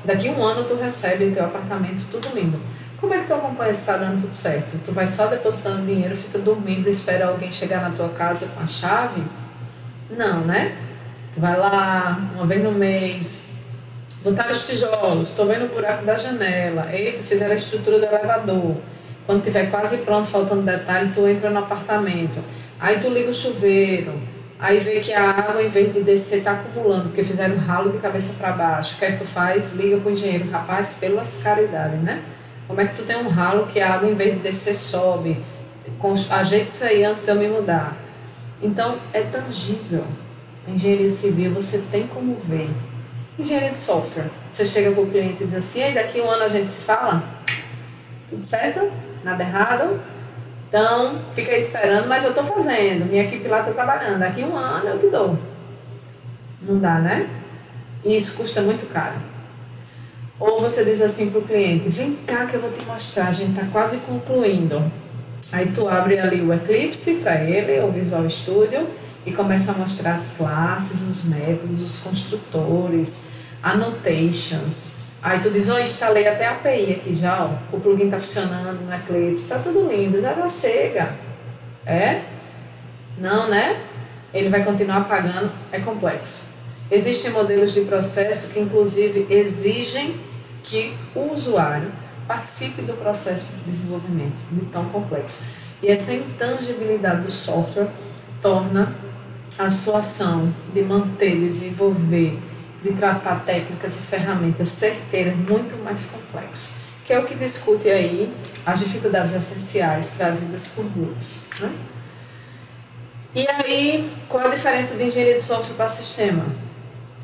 daqui a um ano tu recebe teu apartamento tudo lindo. Como é que tu acompanha se está dando tudo certo? Tu vai só depositando dinheiro, fica dormindo e espera alguém chegar na tua casa com a chave? Não, né? Tu vai lá uma vez no mês, botar os tijolos, estou vendo o buraco da janela, eita, fizeram a estrutura do elevador. Quando estiver quase pronto, faltando detalhe, tu entra no apartamento. Aí tu liga o chuveiro, aí vê que a água, em vez de descer, está acumulando, porque fizeram ralo de cabeça para baixo. O que é que tu faz? Liga para o engenheiro. Rapaz, pelas caridades, né? Como é que tu tem um ralo que a água, em vez de descer, sobe? Ajeita isso aí antes de eu me mudar. Então, é tangível. A engenharia civil, você tem como ver. Engenharia de software. Você chega para o cliente e diz assim, e daqui a um ano a gente se fala? Tudo certo? Nada errado? Então, fica aí esperando, mas eu estou fazendo. Minha equipe lá está trabalhando. Daqui a um ano eu te dou. Não dá, né? E isso custa muito caro. Ou você diz assim para o cliente, vem cá que eu vou te mostrar, a gente está quase concluindo. Aí tu abre ali o Eclipse para ele, o Visual Studio, e começa a mostrar as classes, os métodos, os construtores, annotations. Aí tu diz, instalei até a API aqui já, o plugin está funcionando no Eclipse, está tudo lindo, já chega. É? Não, né? Ele vai continuar pagando, é complexo. Existem modelos de processo que inclusive exigem que o usuário participe do processo de desenvolvimento, de tão complexo. E essa intangibilidade do software torna a situação de manter, de desenvolver, de tratar técnicas e ferramentas certeiras muito mais complexo, que é o que discute aí as dificuldades essenciais trazidas por Woods, né? E aí, qual a diferença de engenharia de software para sistema?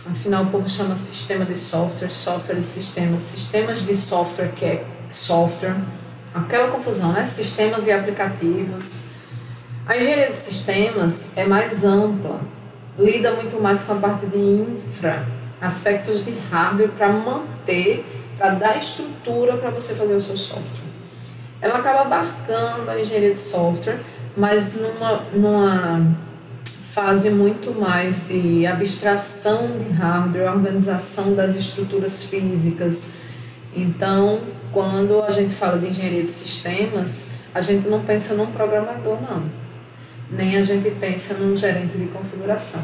Afinal, o povo chama sistema de software, software e sistemas, sistemas de software, que é software, aquela confusão, né? Sistemas e aplicativos. A engenharia de sistemas é mais ampla, lida muito mais com a parte de infra, aspectos de hardware para manter, para dar estrutura para você fazer o seu software. Ela acaba abarcando a engenharia de software, mas numa fase muito mais de abstração de hardware, organização das estruturas físicas. Então, quando a gente fala de engenharia de sistemas, a gente não pensa num programador, não. Nem a gente pensa num gerente de configuração.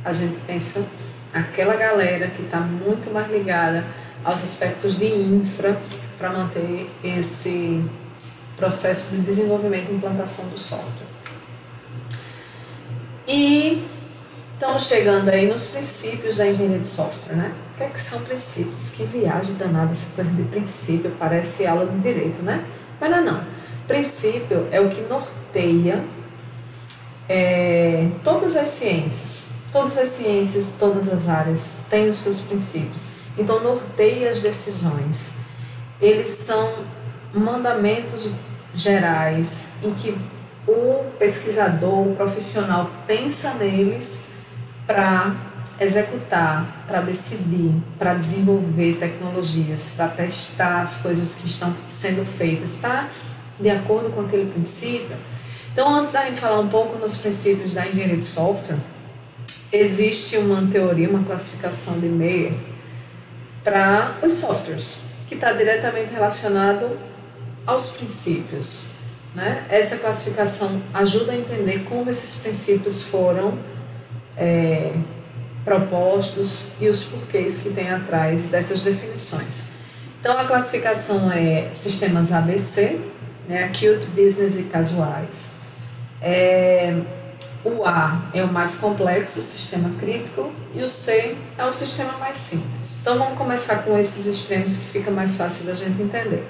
A gente pensa aquela galera que está muito mais ligada aos aspectos de infra para manter esse processo de desenvolvimento e implantação do software. E estamos chegando aí nos princípios da engenharia de software, né? O que é que são princípios? Que viagem danada essa coisa de princípio, parece aula de direito, né? Mas não. Princípio é o que norteia todas as ciências, todas as áreas têm os seus princípios. Então, norteia as decisões. Eles são mandamentos gerais em que o pesquisador, o profissional pensa neles para executar, para decidir, para desenvolver tecnologias, para testar as coisas que estão sendo feitas, está de acordo com aquele princípio. Então, antes da gente falar um pouco nos princípios da engenharia de software, existe uma teoria, uma classificação de Meyer para os softwares, que está diretamente relacionado aos princípios, né? Essa classificação ajuda a entender como esses princípios foram propostos e os porquês que tem atrás dessas definições. Então, a classificação é sistemas ABC, né, acute, business e casuais. O A é o mais complexo, o sistema crítico, e o C é o sistema mais simples. Então, vamos começar com esses extremos que fica mais fácil da gente entender.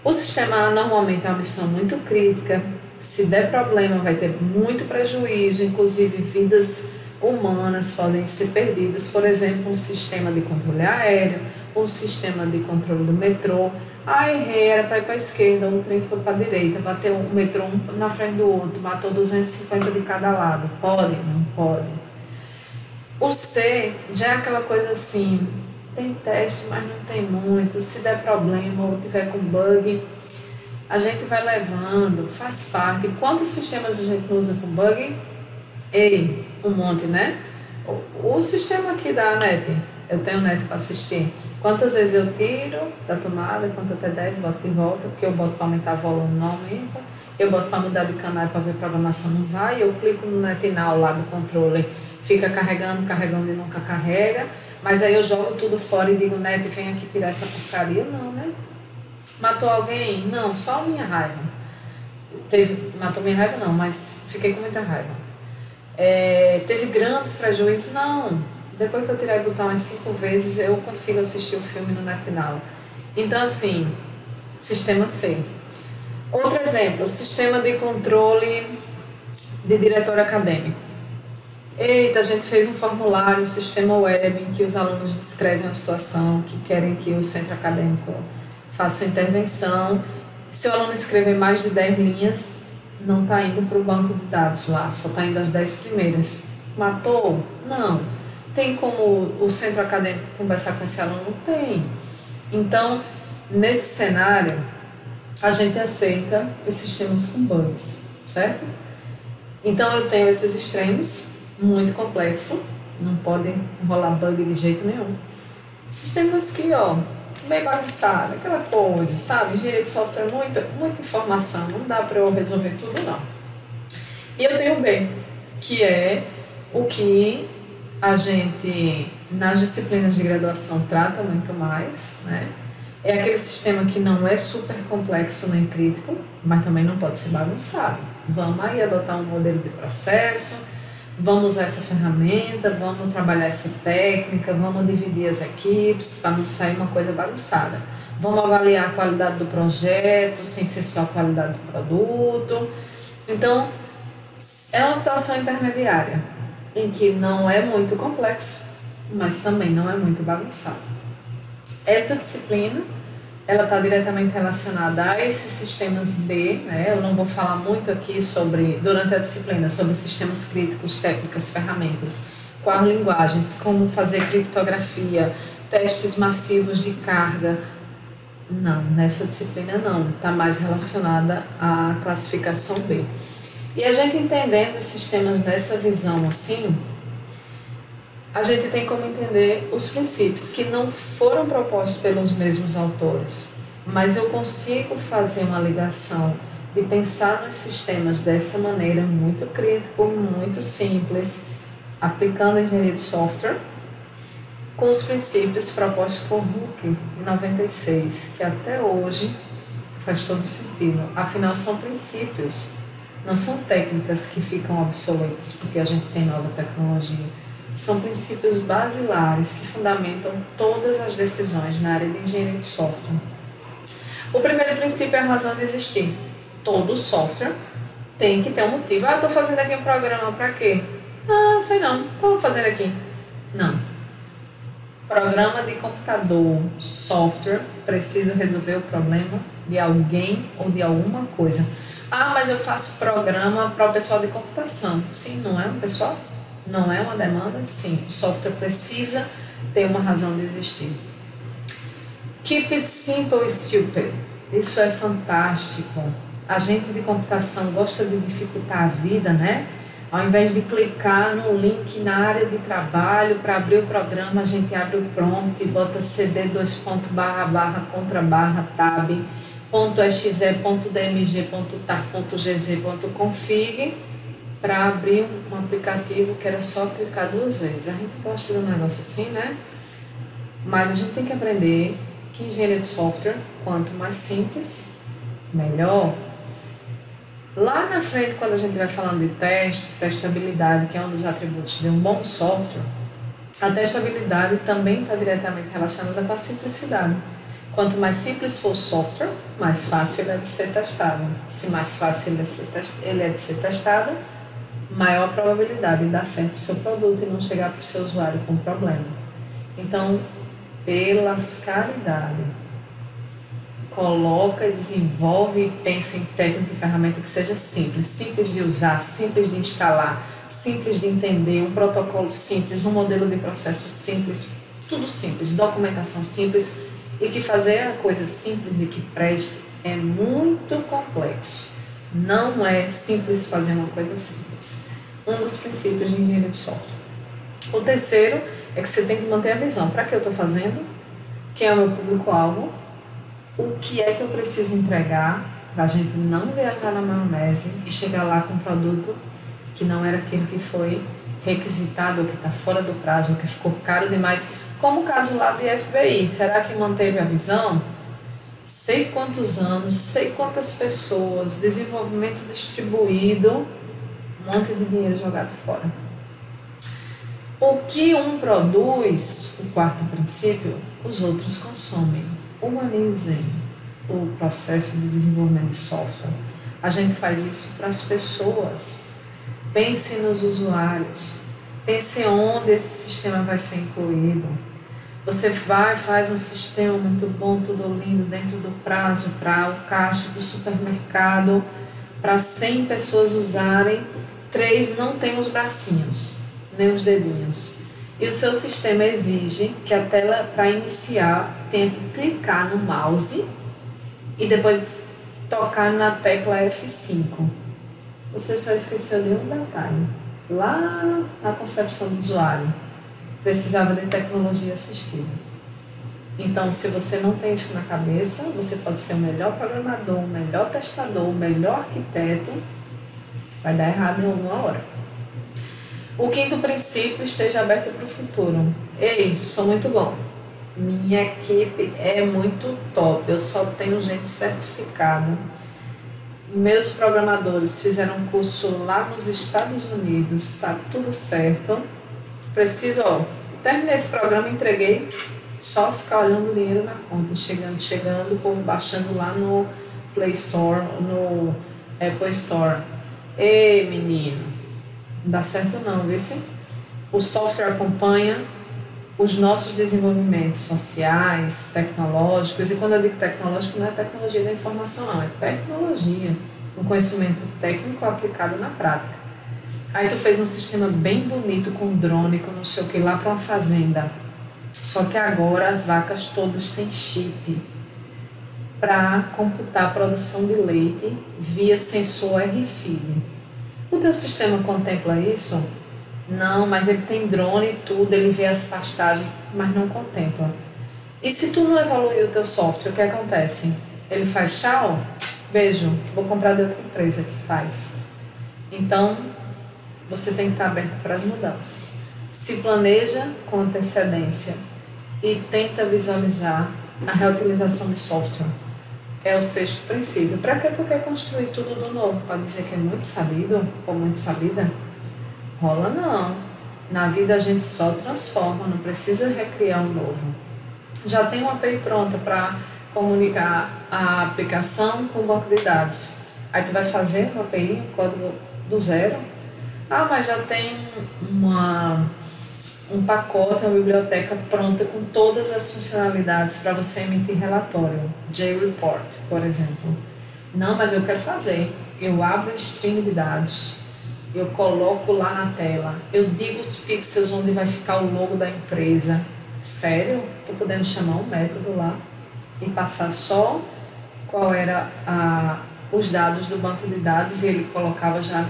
O sistema A normalmente é uma missão muito crítica. Se der problema, vai ter muito prejuízo, inclusive vidas humanas podem ser perdidas. Por exemplo, um sistema de controle aéreo, um sistema de controle do metrô. Errei, era para ir para a esquerda, o trem foi para a direita, bateu o metrô um na frente do outro, matou 250 de cada lado. Pode? Não pode. O C já é aquela coisa assim, tem teste, mas não tem muito. Se der problema ou tiver com bug, a gente vai levando, faz parte. Quantos sistemas a gente usa com bug? Um monte, né? O sistema aqui da NET, eu tenho NET para assistir. Quantas vezes eu tiro da tomada, conto até 10, boto de volta, porque eu boto para aumentar o volume, não aumenta. Eu boto para mudar de canal para ver programação, não vai. Eu clico no NetNow lá do controle, fica carregando e nunca carrega. Mas aí eu jogo tudo fora e digo, Net, vem aqui tirar essa porcaria. Não, né? Matou alguém? Não, só minha raiva. Matou minha raiva não, mas fiquei com muita raiva. Teve grandes prejuízos? Não. Depois que eu tirei o botão umas 5 vezes, eu consigo assistir o filme no NetNow. Então, assim, sistema C. Outro exemplo, sistema de controle de diretório acadêmico. A gente fez um formulário, um sistema web, em que os alunos descrevem a situação, que querem que o centro acadêmico faça uma intervenção. Se o aluno escrever mais de 10 linhas, não está indo para o banco de dados lá, só está indo as 10 primeiras. Matou? Não. Tem como o centro acadêmico conversar com esse aluno? Tem. Então, nesse cenário, a gente aceita os sistemas com bugs, certo? Então, eu tenho esses extremos, muito complexo, não pode rolar bug de jeito nenhum. Sistemas que, meio bagunçado, aquela coisa, sabe? Engenharia de software, muita informação, não dá para eu resolver tudo, não. E eu tenho o B, que é o que a gente, nas disciplinas de graduação, trata muito mais, né? É aquele sistema que não é super complexo nem crítico, mas também não pode ser bagunçado. Vamos aí adotar um modelo de processo, vamos usar essa ferramenta, vamos trabalhar essa técnica, vamos dividir as equipes para não sair uma coisa bagunçada. Vamos avaliar a qualidade do projeto, sem ser só a qualidade do produto. Então, é uma situação intermediária, em que não é muito complexo, mas também não é muito bagunçado. Essa disciplina, ela está diretamente relacionada a esses sistemas B, né? Eu não vou falar muito aqui durante a disciplina, sobre sistemas críticos, técnicas, ferramentas, quais linguagens, como fazer criptografia, testes massivos de carga. Não, nessa disciplina não, está mais relacionada à classificação B. E a gente entendendo os sistemas nessa visão assim, a gente tem como entender os princípios que não foram propostos pelos mesmos autores, mas eu consigo fazer uma ligação de pensar nos sistemas dessa maneira muito crítico, muito simples, aplicando a engenharia de software, com os princípios propostos por Hooke em 96, que até hoje faz todo sentido. Afinal, são princípios, não são técnicas que ficam obsoletas porque a gente tem nova tecnologia. São princípios basilares que fundamentam todas as decisões na área de engenharia de software. O primeiro princípio é a razão de existir. Todo software tem que ter um motivo. Eu estou fazendo aqui um programa para quê? Sei não, estou fazendo aqui. Não. Programa de computador, software, precisa resolver o problema de alguém ou de alguma coisa. Mas eu faço programa para o pessoal de computação. Sim, não é um pessoal? Não é uma demanda? Sim, o software precisa ter uma razão de existir. Keep it simple e stupid. Isso é fantástico. A gente de computação gosta de dificultar a vida, né? Ao invés de clicar no link na área de trabalho para abrir o programa, a gente abre o prompt e bota cd //contra/tab .exe.dmg.tar.gz.config para abrir um aplicativo que era só clicar 2 vezes. A gente gosta de um negócio assim, né? Mas a gente tem que aprender que engenharia de software, quanto mais simples, melhor. Lá na frente, quando a gente vai falando de testabilidade, que é um dos atributos de um bom software, a testabilidade também está diretamente relacionada com a simplicidade. Quanto mais simples for o software, mais fácil ele é de ser testado. Se mais fácil ele é de ser testado, maior a probabilidade de dar certo o seu produto e não chegar para o seu usuário com problema. Então, pelas caridade, coloca e desenvolve e pensa em técnica e ferramenta que seja simples de usar, simples de instalar, simples de entender, um protocolo simples, um modelo de processo simples, tudo simples, documentação simples, e que fazer a coisa simples e que preste é muito complexo. Não é simples fazer uma coisa simples. Um dos princípios de engenharia de software. O terceiro é que você tem que manter a visão. Para que eu estou fazendo? Quem é o meu público-alvo? O que é que eu preciso entregar para a gente não viajar na maionese e chegar lá com um produto que não era aquilo que foi requisitado, ou que está fora do prazo, ou que ficou caro demais, como o caso lá de FBI. Será que manteve a visão? Sei quantos anos, sei quantas pessoas, desenvolvimento distribuído, um monte de dinheiro jogado fora. O que um produz, o quarto princípio, os outros consomem. Humanizem o processo de desenvolvimento de software. A gente faz isso para as pessoas. Pense nos usuários. Pense onde esse sistema vai ser incluído. Você faz um sistema muito bom, tudo lindo, dentro do prazo, para o caixa do supermercado, para 100 pessoas usarem, 3 não tem os bracinhos, nem os dedinhos. E o seu sistema exige que a tela, para iniciar, tenha que clicar no mouse e depois tocar na tecla F5. Você só esqueceu de um detalhe. Lá na concepção do usuário, precisava de tecnologia assistiva. Então, se você não tem isso na cabeça, você pode ser o melhor programador, o melhor testador, o melhor arquiteto, vai dar errado em alguma hora. O quinto princípio, esteja aberto para o futuro. Ei, sou muito bom. Minha equipe é muito top. Eu só tenho gente certificada. Meus programadores fizeram um curso lá nos Estados Unidos. Está tudo certo. Preciso, terminei esse programa, entreguei. Só ficar olhando o dinheiro na conta. Chegando, o povo baixando lá no Play Store, no Apple Store. Ei, menino. Não dá certo não, vê se o software acompanha os nossos desenvolvimentos sociais, tecnológicos, e quando eu digo tecnológico, não é tecnologia da informação não, é tecnologia, um conhecimento técnico aplicado na prática. Aí tu fez um sistema bem bonito com drone, com não sei o que, lá para uma fazenda, só que agora as vacas todas têm chip para computar a produção de leite via sensor RFID. O teu sistema contempla isso? Não, mas ele tem drone e tudo, ele vê as pastagens, mas não contempla. E se tu não evoluir o teu software, o que acontece? Ele faz tchau, beijo, vou comprar de outra empresa que faz. Então, você tem que estar aberto para as mudanças. Se planeja com antecedência e tenta visualizar a reutilização de software. É o sexto princípio. Para que tu quer construir tudo do novo? Para dizer que é muito sabido ou muito sabida? Rola não. Na vida a gente só transforma, não precisa recriar um novo. Já tem uma API pronta para comunicar a aplicação com o banco de dados. Aí tu vai fazer uma API, um código do zero. Ah, mas já tem um pacote, uma biblioteca pronta com todas as funcionalidades para você emitir relatório. JReport, por exemplo. Não, mas eu quero fazer. Eu abro um stream de dados, eu coloco lá na tela, eu digo os pixels onde vai ficar o logo da empresa. Sério? Estou podendo chamar um método lá e passar só qual era os dados do banco de dados e ele colocava já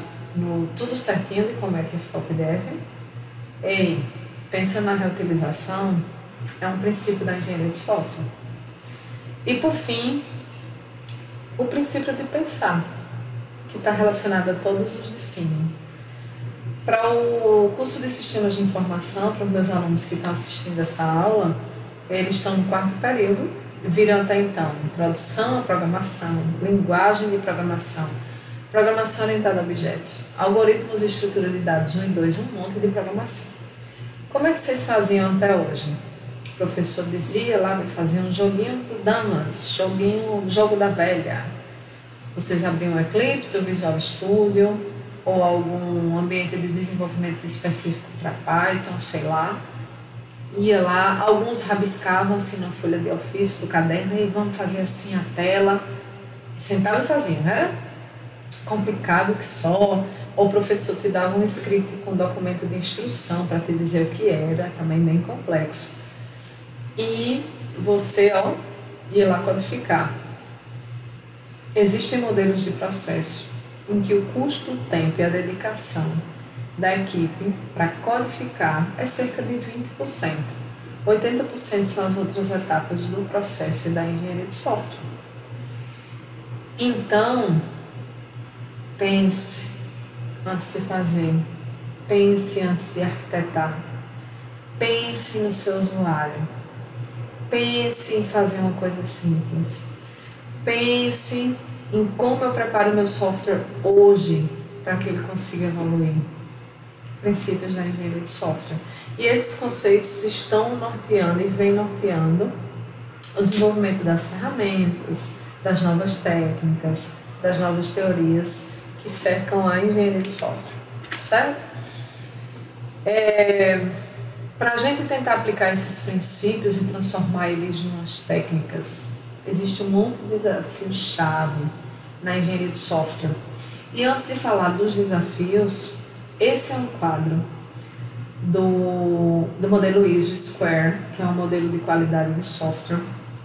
tudo certinho de como é que ia ficar o PDF. Ei, pensa na reutilização, é um princípio da engenharia de software. E por fim, o princípio de pensar, que está relacionado a todos os de cima. Para o curso de sistemas de informação, para os meus alunos que estão assistindo essa aula, eles estão no quarto período, viram até então introdução à programação, linguagem de programação, programação orientada a objetos, algoritmos e estrutura de dados 1 e 2, um monte de programação. Como é que vocês faziam até hoje? O professor dizia lá que fazia um joguinho do Damas, jogo da velha. Vocês abriam o Eclipse, o Visual Studio, ou algum ambiente de desenvolvimento específico para Python, sei lá. Ia lá, alguns rabiscavam assim na folha de ofício do caderno e vamos fazer assim a tela. Sentava e fazia, né? Complicado que só. Ou o professor te dava um script com documento de instrução para te dizer o que era, também bem complexo. E você, ia lá codificar. Existem modelos de processo em que o custo, o tempo e a dedicação da equipe para codificar é cerca de 20%. 80% são as outras etapas do processo e da engenharia de software. Então, pense antes de fazer, pense antes de arquitetar, pense no seu usuário, pense em fazer uma coisa simples, pense em como eu preparo o meu software hoje para que ele consiga evoluir. Princípios da engenharia de software. E esses conceitos estão norteando e vêm norteando o desenvolvimento das ferramentas, das novas técnicas, das novas teorias que cercam a engenharia de software, certo? Para a gente tentar aplicar esses princípios e transformar eles em umas técnicas, existe um monte de desafios-chave na engenharia de software. E antes de falar dos desafios, esse é um quadro do modelo ISO Square, que é um modelo de qualidade de software,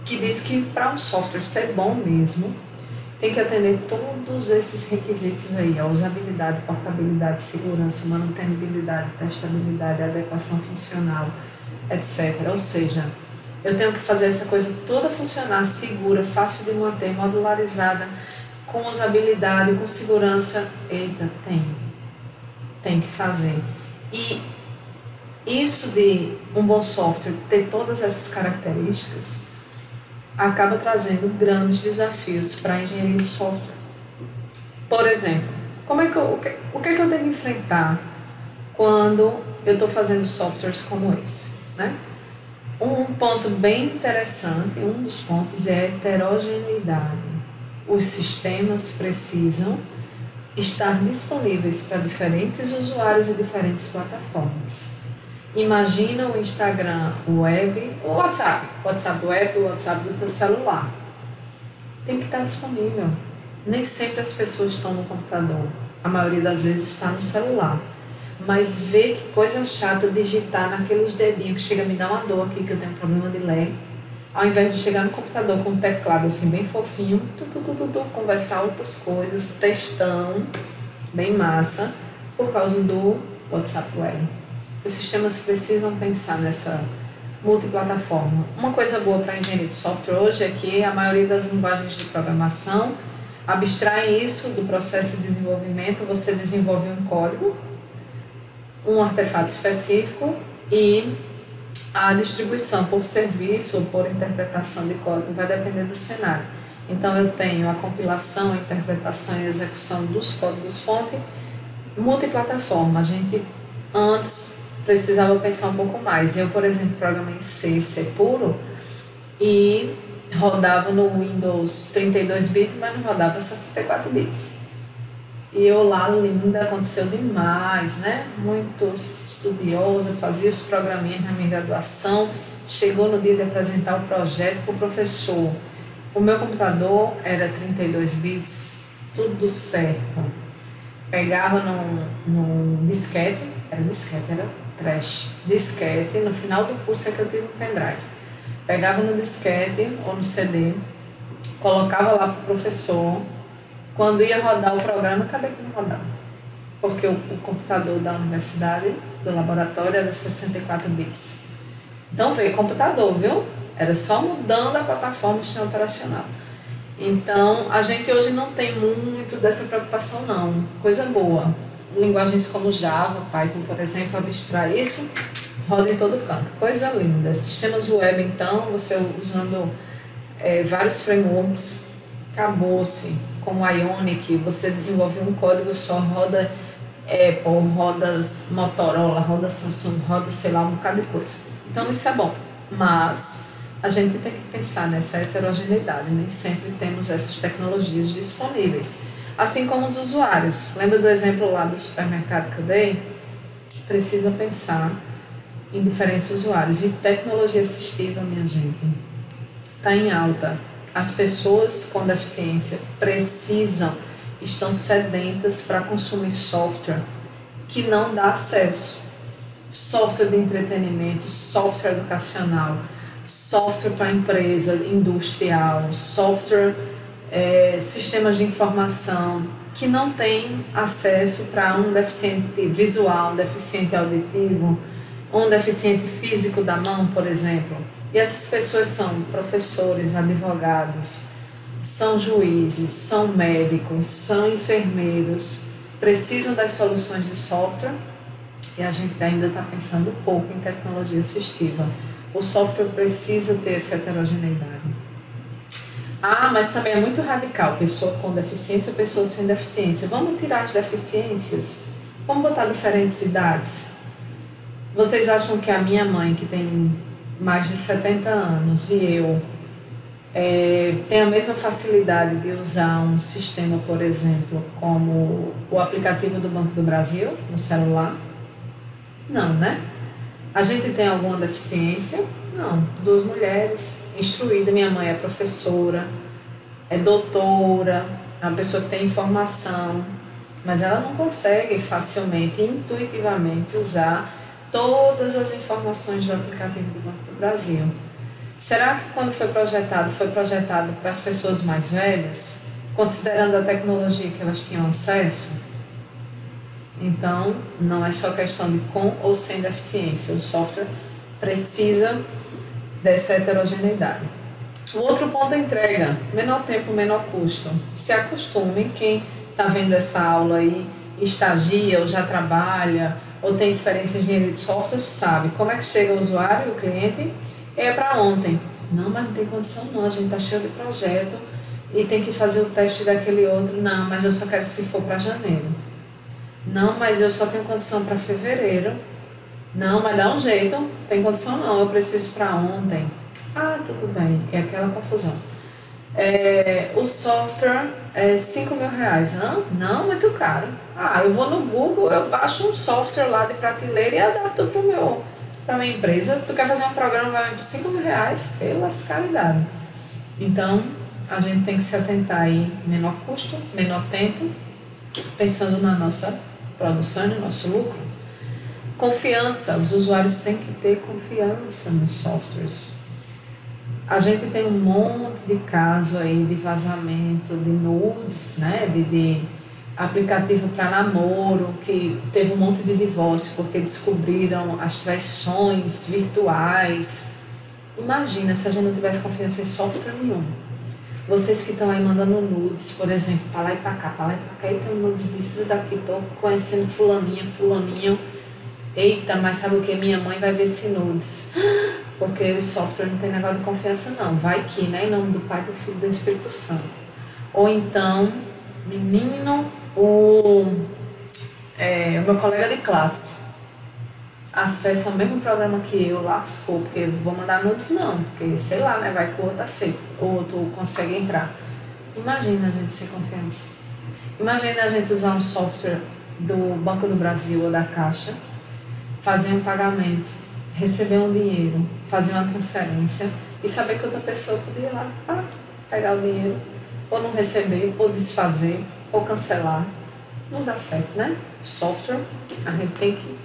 que diz que para um software ser bom mesmo, tem que atender todos esses requisitos aí, usabilidade, portabilidade, segurança, manutenibilidade, testabilidade, adequação funcional, etc. Ou seja, eu tenho que fazer essa coisa toda funcionar, segura, fácil de manter, modularizada, com usabilidade, com segurança. Eita, tem que fazer. E isso de um bom software ter todas essas características acaba trazendo grandes desafios para a engenharia de software. Por exemplo, o que é que eu tenho que enfrentar quando eu estou fazendo softwares como esse, né? Um ponto bem interessante, um dos pontos é a heterogeneidade. Os sistemas precisam estar disponíveis para diferentes usuários e diferentes plataformas. Imagina o Instagram web, o WhatsApp web, o WhatsApp do teu celular. Tem que estar disponível. Nem sempre as pessoas estão no computador. A maioria das vezes está no celular. Mas vê que coisa chata digitar naqueles dedinhos que chega a me dar uma dor aqui, que eu tenho um problema de ler. Ao invés de chegar no computador com um teclado assim bem fofinho, conversar outras coisas, textão, bem massa, por causa do WhatsApp web. Os sistemas precisam pensar nessa multiplataforma. Uma coisa boa para a engenharia de software hoje é que a maioria das linguagens de programação abstraem isso do processo de desenvolvimento. Você desenvolve um código, um artefato específico e a distribuição por serviço ou por interpretação de código vai depender do cenário. Então eu tenho a compilação, a interpretação e a execução dos códigos-fonte multiplataforma. A gente antes precisava pensar um pouco mais. Eu, por exemplo, programei em C puro e rodava no Windows 32 bits, mas não rodava 64 bits. E eu lá, linda, aconteceu demais, né? Muito estudiosa, fazia os programinhas na minha graduação. Chegou no dia de apresentar o projeto para o professor. O meu computador era 32 bits, tudo certo. Pegava num disquete, era trash, disquete. No final do curso é que eu tive um pendrive. Pegava no disquete ou no CD, colocava lá para o professor. Quando ia rodar o programa, cadê que não rodava? Porque o computador da universidade, do laboratório, era 64 bits. Então veio computador, viu? Era só mudando a plataforma do sistema operacional. Então, a gente hoje não tem muito dessa preocupação, não. Coisa boa. Linguagens como Java, Python, por exemplo, abstrai isso, roda em todo canto. Coisa linda. Sistemas web, então, você usando vários frameworks, acabou-se. Como o Ionic, você desenvolve um código só, roda Apple, roda Motorola, roda Samsung, roda sei lá, um bocado de coisa. Então isso é bom, mas a gente tem que pensar nessa heterogeneidade, nem sempre temos essas tecnologias disponíveis. Assim como os usuários. Lembra do exemplo lá do supermercado que eu dei? Precisa pensar em diferentes usuários. E tecnologia assistiva, minha gente, está em alta. As pessoas com deficiência estão sedentas para consumir software que não dá acesso. Software de entretenimento, software educacional, software para empresa industrial, software, sistemas de informação que não tem acesso para um deficiente visual, um deficiente auditivo, um deficiente físico da mão, por exemplo. E essas pessoas são professores, advogados, são juízes, são médicos, são enfermeiros, precisam das soluções de software e a gente ainda está pensando pouco em tecnologia assistiva. O software precisa ter essa heterogeneidade. Mas também é muito radical, pessoa com deficiência, pessoa sem deficiência. Vamos tirar as deficiências? Vamos botar diferentes idades? Vocês acham que a minha mãe, que tem mais de 70 anos, e eu tenho a mesma facilidade de usar um sistema, por exemplo, como o aplicativo do Banco do Brasil no celular? Não, né? A gente tem alguma deficiência? Não. 2 mulheres instruídas, minha mãe é professora, é doutora, é uma pessoa que tem informação, mas ela não consegue facilmente, intuitivamente usar todas as informações do aplicativo do Banco do Brasil. Será que quando foi projetado para as pessoas mais velhas, considerando a tecnologia que elas tinham acesso? Então, não é só questão de com ou sem deficiência, o software precisa dessa heterogeneidade. O outro ponto é a entrega, menor tempo, menor custo. Se acostume, quem está vendo essa aula aí, estagia ou já trabalha, ou tem experiência em engenharia de software, sabe como é que chega o usuário, o cliente, para ontem. Não, mas não tem condição não, a gente está cheio de projeto e tem que fazer o teste daquele outro. Não, mas eu só quero se for para janeiro. Não, mas eu só tenho condição para fevereiro. Não, mas dá um jeito, tem condição não, eu preciso para ontem. Tudo bem, é aquela confusão. O software é R$5.000. Não, muito caro. Eu vou no Google, eu baixo um software lá de prateleira e adapto para minha empresa. Tu quer fazer um programa, vai por R$5.000, pela caridade. Então, a gente tem que se atentar aí, menor custo, menor tempo, pensando na nossa produção e no nosso lucro. Confiança, os usuários têm que ter confiança nos softwares. A gente tem um monte de caso aí de vazamento, de nudes, né? de aplicativo para namoro, que teve um monte de divórcio porque descobriram as traições virtuais. Imagina se a gente não tivesse confiança em software nenhum. Vocês que estão aí mandando nudes, por exemplo, para lá e para cá, e tem nudes disso, daqui, estou conhecendo fulaninho. Eita, mas sabe o que? Minha mãe vai ver esse nudes. Porque o software não tem negócio de confiança não. Vai que, né? Em nome do Pai, do Filho e do Espírito Santo. Ou então, menino, o meu colega de classe acessa o mesmo programa que eu, lascou, porque vou mandar nudes não, porque sei lá, né? Vai que o outro aceita, ou o outro consegue entrar. Imagina a gente sem confiança. Imagina a gente usar um software do Banco do Brasil ou da Caixa, fazer um pagamento, receber um dinheiro, fazer uma transferência e saber que outra pessoa podia ir lá pegar o dinheiro, ou não receber, ou desfazer, ou cancelar. Não dá certo, né? Software, a gente tem que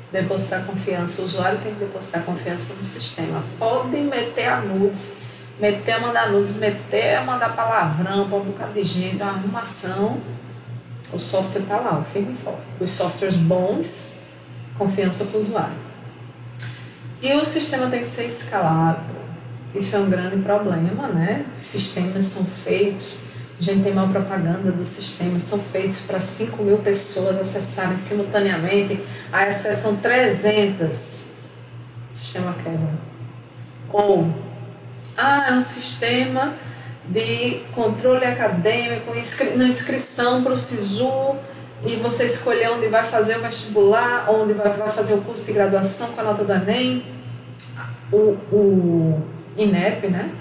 depositar confiança, o usuário tem que depositar confiança no sistema. Pode meter a nudes, meter a mandar nudes, meter a mandar palavrão para um bocado de gente, uma arrumação. O software está lá, firme e forte. Os softwares bons, confiança para o usuário. E o sistema tem que ser escalável. Isso é um grande problema, né? Os sistemas são feitos, a gente tem mal propaganda do sistema, são feitos para 5.000 pessoas acessarem simultaneamente, aí acessam 300, o sistema quebra. Ou Ah, é um sistema de controle acadêmico, na inscrição para o SISU, e você escolher onde vai fazer o vestibular, onde vai fazer o curso de graduação com a nota do Enem. O INEP, né,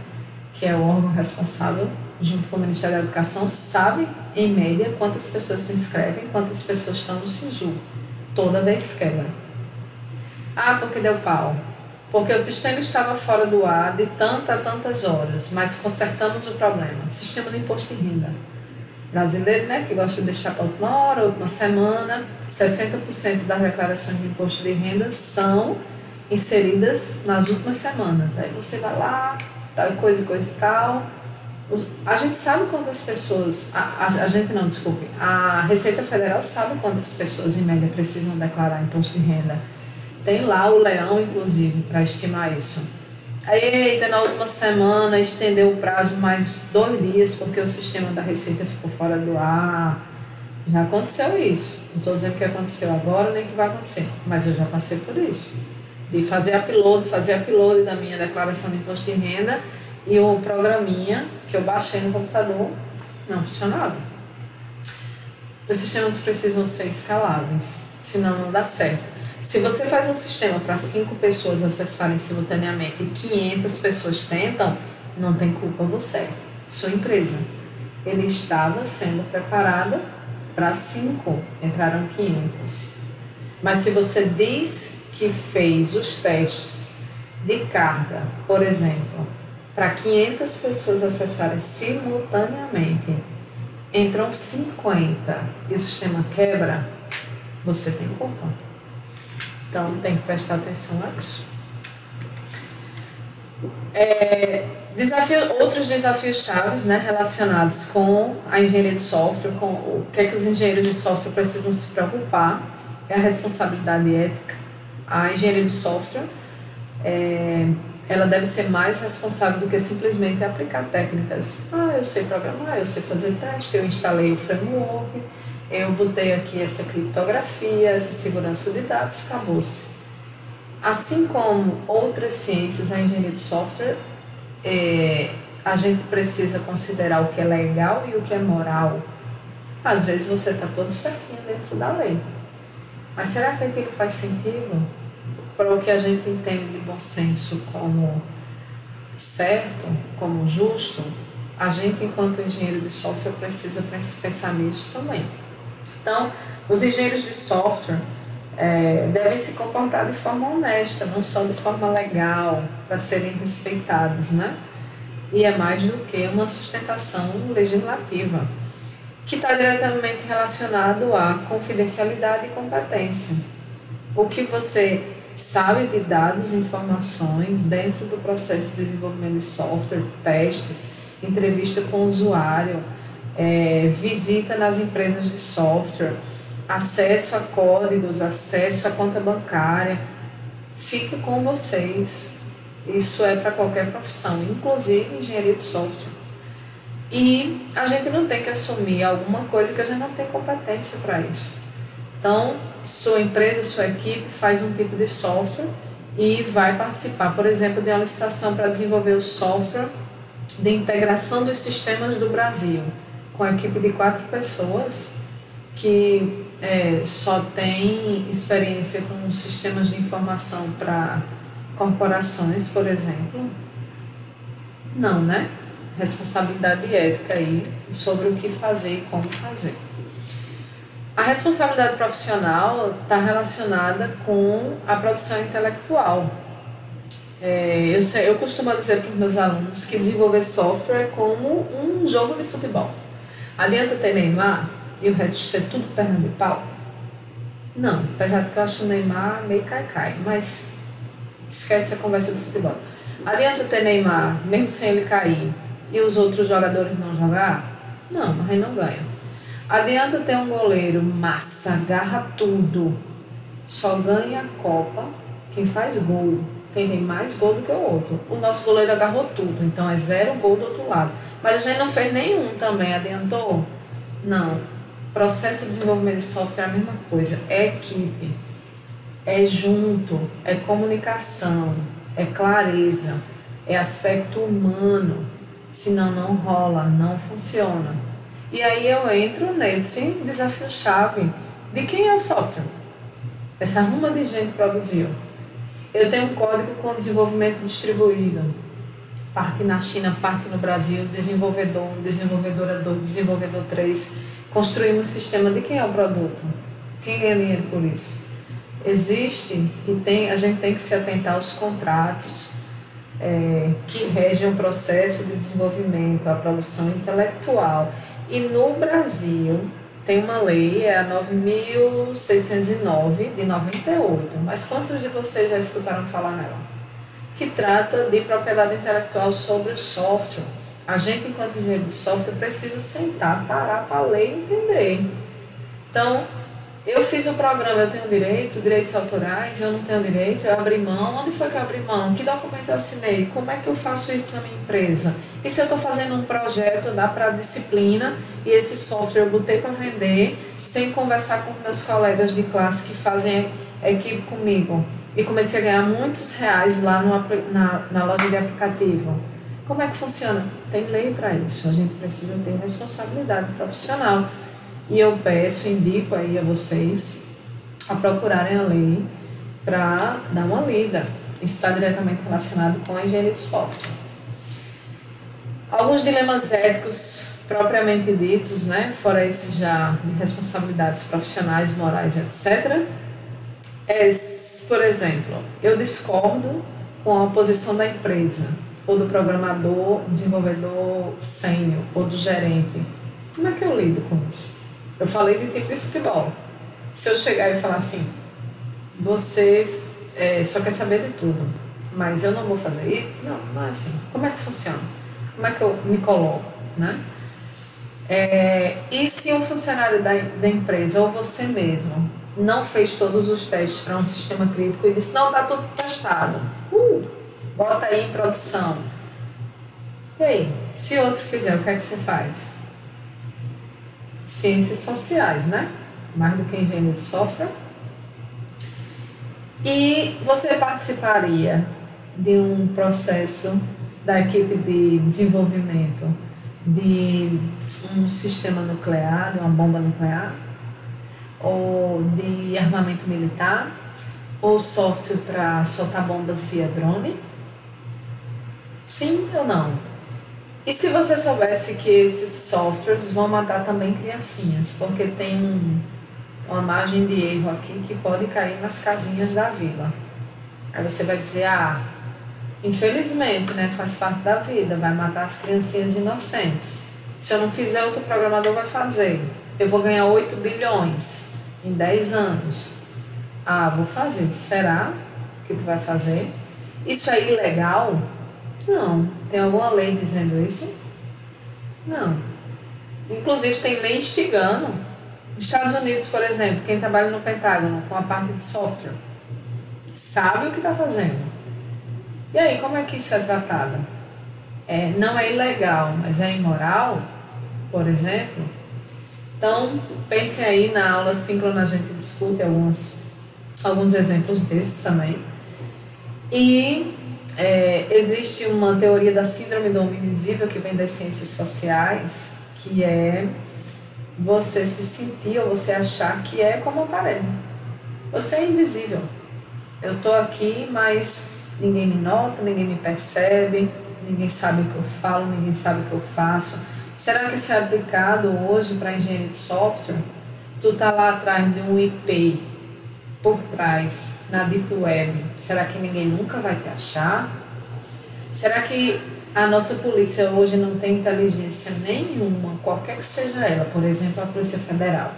que é o órgão responsável, junto com o Ministério da Educação, sabe, em média, quantas pessoas se inscrevem, quantas pessoas estão no SISU, toda vez que quebra. Ah, porque deu pau. Porque o sistema estava fora do ar de tantas horas, mas consertamos o problema. Sistema de imposto de renda. Brasileiro, né, que gosta de deixar para última hora, última semana, 60% das declarações de imposto de renda são inseridas nas últimas semanas. Aí você vai lá, tal coisa e tal. A gente sabe quantas pessoas, a gente não, desculpe, a Receita Federal sabe quantas pessoas em média precisam declarar imposto de renda. Tem lá o leão, inclusive, para estimar isso. Aí, eita, na última semana estendeu o prazo mais 2 dias porque o sistema da Receita ficou fora do ar. Já aconteceu isso. Não estou dizendo que aconteceu agora nem que vai acontecer, mas eu já passei por isso. De fazer upload da minha declaração de imposto de renda e o programinha que eu baixei no computador não funcionava. Os sistemas precisam ser escaláveis, senão não dá certo. Se você faz um sistema para 5 pessoas acessarem simultaneamente e 500 pessoas tentam, não tem culpa você, sua empresa. Ele estava sendo preparado para 5, entraram 500. Mas se você diz que fez os testes de carga, por exemplo, para 500 pessoas acessarem simultaneamente, entram 50 e o sistema quebra, você tem culpa. Então, tem que prestar atenção a isso. Outros desafios chaves, né, relacionados com a engenharia de software, com o que é que os engenheiros de software precisam se preocupar, é a responsabilidade ética. A engenharia de software, ela deve ser mais responsável do que simplesmente aplicar técnicas. Ah, eu sei programar, eu sei fazer teste, eu instalei o framework, eu botei aqui essa criptografia, essa segurança de dados, acabou-se. Assim como outras ciências, a engenharia de software, a gente precisa considerar o que é legal e o que é moral. Às vezes você está todo certinho dentro da lei. Mas será que aquilo faz sentido? Para o que a gente entende de bom senso como certo, como justo, a gente, enquanto engenheiro de software, precisa pensar nisso também. Então, os engenheiros de software devem se comportar de forma honesta, não só de forma legal, para serem respeitados, né? E é mais do que uma sustentação legislativa, que está diretamente relacionado à confidencialidade e competência. O que você sabe de dados e informações dentro do processo de desenvolvimento de software, testes, entrevista com o usuário, visita nas empresas de software, acesso a códigos, acesso à conta bancária, fica com vocês. Isso é para qualquer profissão, inclusive engenharia de software. E a gente não tem que assumir alguma coisa que a gente não tem competência para isso. Então, sua empresa, sua equipe faz um tipo de software e vai participar, por exemplo, de uma licitação para desenvolver o software de integração dos sistemas do Brasil, com a equipe de 4 pessoas que só tem experiência com sistemas de informação para corporações, por exemplo. Não, né? Responsabilidade ética aí sobre o que fazer e como fazer. A responsabilidade profissional está relacionada com a produção intelectual. Eu costumo dizer para os meus alunos que desenvolver software é como um jogo de futebol. Adianta ter Neymar e o resto ser tudo perna de pau? Não, apesar de que eu acho o Neymar meio cai-cai, mas esquece a conversa do futebol. Adianta ter Neymar, mesmo sem ele cair, e os outros jogadores não jogar? Não, mas aí não ganha. Adianta ter um goleiro massa, agarra tudo, só ganha a Copa quem faz gol, quem tem mais gol do que o outro. O nosso goleiro agarrou tudo, então é 0 gol do outro lado. Mas a gente não fez nenhum também, adiantou? Não. Processo de desenvolvimento de software é a mesma coisa, é equipe, é junto, é comunicação, é clareza, é aspecto humano, senão não rola, não funciona. E aí eu entro nesse desafio-chave de quem é o software. Essa ruma de gente produziu. Eu tenho um código com desenvolvimento distribuído. Parte na China, parte no Brasil, desenvolvedor 1, desenvolvedora 2, desenvolvedor 3. Construímos um sistema de quem é o produto. Quem ganha dinheiro por isso? Existe e a gente tem que se atentar aos contratos que regem o processo de desenvolvimento, a produção intelectual. E no Brasil tem uma lei, é a 9.609 de 98, mas quantos de vocês já escutaram falar nela? Que trata de propriedade intelectual sobre o software. A gente, enquanto engenheiro de software, precisa sentar, parar para ler e entender. Então, eu fiz o programa, eu tenho direitos autorais, eu não tenho direito, eu abri mão. Onde foi que eu abri mão? Que documento eu assinei? Como é que eu faço isso na minha empresa? E se eu estou fazendo um projeto, dá para disciplina, e esse software eu botei para vender, sem conversar com meus colegas de classe que fazem equipe comigo. E comecei a ganhar muitos reais lá na loja de aplicativo. Como é que funciona? Tem lei para isso, a gente precisa ter responsabilidade profissional. E eu indico aí a vocês a procurarem a lei para dar uma lida. Isso está diretamente relacionado com a engenharia de software. Alguns dilemas éticos propriamente ditos, né? Fora esses já de responsabilidades profissionais, morais, etc. Por exemplo, eu discordo com a posição da empresa, ou do programador, desenvolvedor sênior, ou do gerente. Como é que eu lido com isso? Eu falei de time de futebol. Se eu chegar e falar assim, você só quer saber de tudo, mas eu não vou fazer isso? Não é assim. Como é que funciona? Como é que eu me coloco, né? E se um funcionário da empresa, ou você mesmo, não fez todos os testes para um sistema crítico e disse, não, está tudo testado, bota aí em produção. E aí, se outro fizer, o que é que você faz? Ciências sociais, né? Mais do que engenharia de software. E você participaria de um processo da equipe de desenvolvimento de um sistema nuclear, de uma bomba nuclear, ou de armamento militar, ou software para soltar bombas via drone? Sim ou não? E se você soubesse que esses softwares vão matar também criancinhas, porque tem uma margem de erro aqui que pode cair nas casinhas da vila. Aí você vai dizer, infelizmente, né, faz parte da vida, vai matar as criancinhas inocentes. Se eu não fizer, outro programador vai fazer. Eu vou ganhar 8 bilhões em 10 anos. Vou fazer. Será que tu vai fazer? Isso é ilegal? Não. Tem alguma lei dizendo isso? Não. Inclusive tem lei instigando. Nos Estados Unidos, por exemplo, quem trabalha no Pentágono com a parte de software sabe o que está fazendo. E aí, como é que isso é tratado? Não é ilegal, mas é imoral, por exemplo? Então, pensem aí na aula síncrona, a gente discute alguns exemplos desses também. E existe uma teoria da síndrome do homem invisível que vem das ciências sociais, que é você se sentir ou você achar que é como um aparelho. Você é invisível. Eu estou aqui, mas ninguém me nota, ninguém me percebe, ninguém sabe o que eu falo, ninguém sabe o que eu faço. Será que isso é aplicado hoje para engenharia de software? Tu tá lá atrás de um IP por trás, na Deep Web. Será que ninguém nunca vai te achar? Será que a nossa polícia hoje não tem inteligência nenhuma, qualquer que seja ela, por exemplo, a Polícia Federal,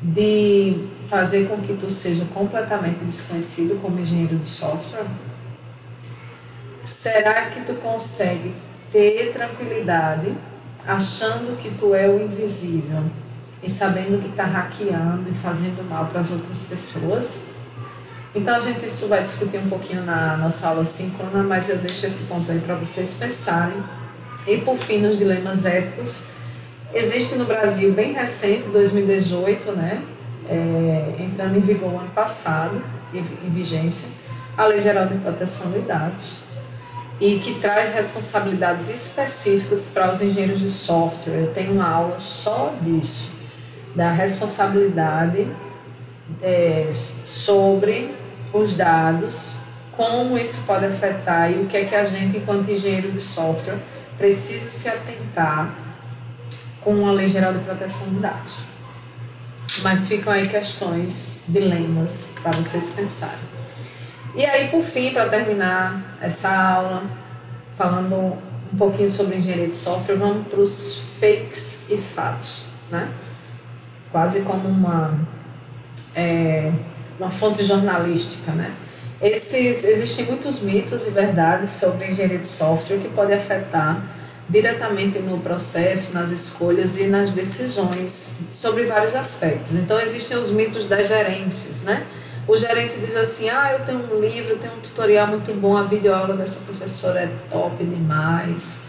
de fazer com que tu seja completamente desconhecido como engenheiro de software? Será que tu consegue ter tranquilidade achando que tu é o invisível e sabendo que está hackeando e fazendo mal para as outras pessoas? Então isso vai discutir um pouquinho na nossa aula síncrona, mas eu deixo esse ponto aí para vocês pensarem. E por fim, nos dilemas éticos, existe no Brasil, bem recente, 2018, né, entrando em vigor ano passado, em vigência, a Lei Geral de Proteção de Dados. e que traz responsabilidades específicas para os engenheiros de software. Eu tenho uma aula só disso, da responsabilidade sobre os dados, como isso pode afetar e o que é que a gente, enquanto engenheiro de software, precisa se atentar com a Lei Geral de Proteção de Dados. Mas ficam aí questões, dilemas para vocês pensarem. E aí, por fim, para terminar essa aula, falando um pouquinho sobre engenharia de software, vamos para os fakes e fatos, né? Quase como uma fonte jornalística, né? Existem muitos mitos e verdades sobre engenharia de software que podem afetar diretamente no processo, nas escolhas e nas decisões sobre vários aspectos. Então, existem os mitos das gerências, né? O gerente diz assim, eu tenho um livro, eu tenho um tutorial muito bom, a videoaula dessa professora é top demais,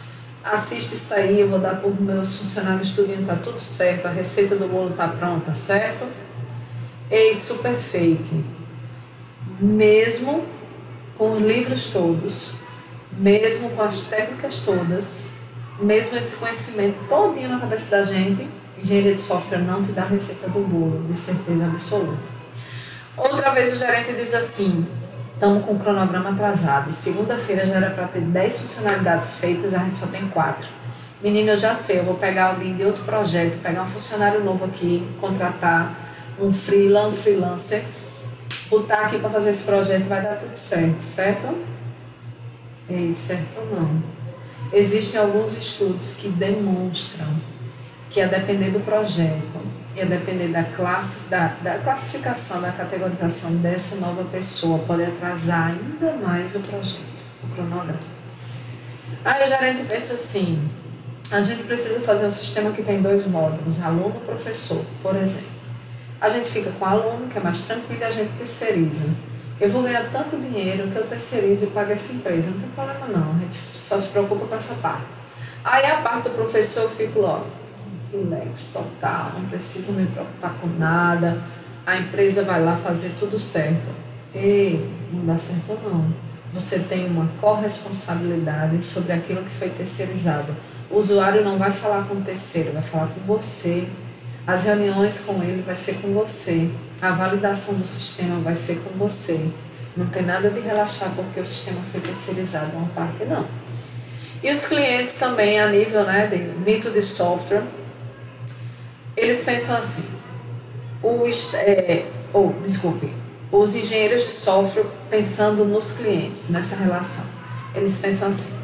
assiste isso aí, eu vou dar para os meus funcionários estudando, tá tudo certo, a receita do bolo tá pronta, certo? Ei, super fake. Mesmo com os livros todos, mesmo com as técnicas todas, mesmo esse conhecimento todinho na cabeça da gente, engenharia de software não te dá a receita do bolo, de certeza absoluta. Outra vez o gerente diz assim, estamos com o cronograma atrasado, segunda-feira já era para ter 10 funcionalidades feitas, a gente só tem 4. Menino, eu já sei, eu vou pegar alguém de outro projeto, pegar um funcionário novo aqui, contratar um freelancer, botar aqui para fazer esse projeto, vai dar tudo certo, certo? Ei, certo ou não? Existem alguns estudos que demonstram que a depender do projeto e a depender da classificação, da categorização dessa nova pessoa, pode atrasar ainda mais o projeto, o cronograma. Aí o gerente pensa assim, a gente precisa fazer um sistema que tem 2 módulos, aluno e professor, por exemplo. A gente fica com o aluno, que é mais tranquilo, e a gente terceiriza. Eu vou ganhar tanto dinheiro que eu terceirizo e pago essa empresa. Não tem problema não, a gente só se preocupa com essa parte. Aí a parte do professor eu fico logo, relax, total, não preciso me preocupar com nada. A empresa vai lá fazer tudo certo. Ei, não dá certo não. Você tem uma corresponsabilidade sobre aquilo que foi terceirizado. O usuário não vai falar com o terceiro, vai falar com você. As reuniões com ele vai ser com você. A validação do sistema vai ser com você. Não tem nada de relaxar porque o sistema foi terceirizado, uma parte não. E os clientes também, a nível de mito de software, eles pensam assim, os engenheiros de software pensando nos clientes, nessa relação. Eles pensam assim,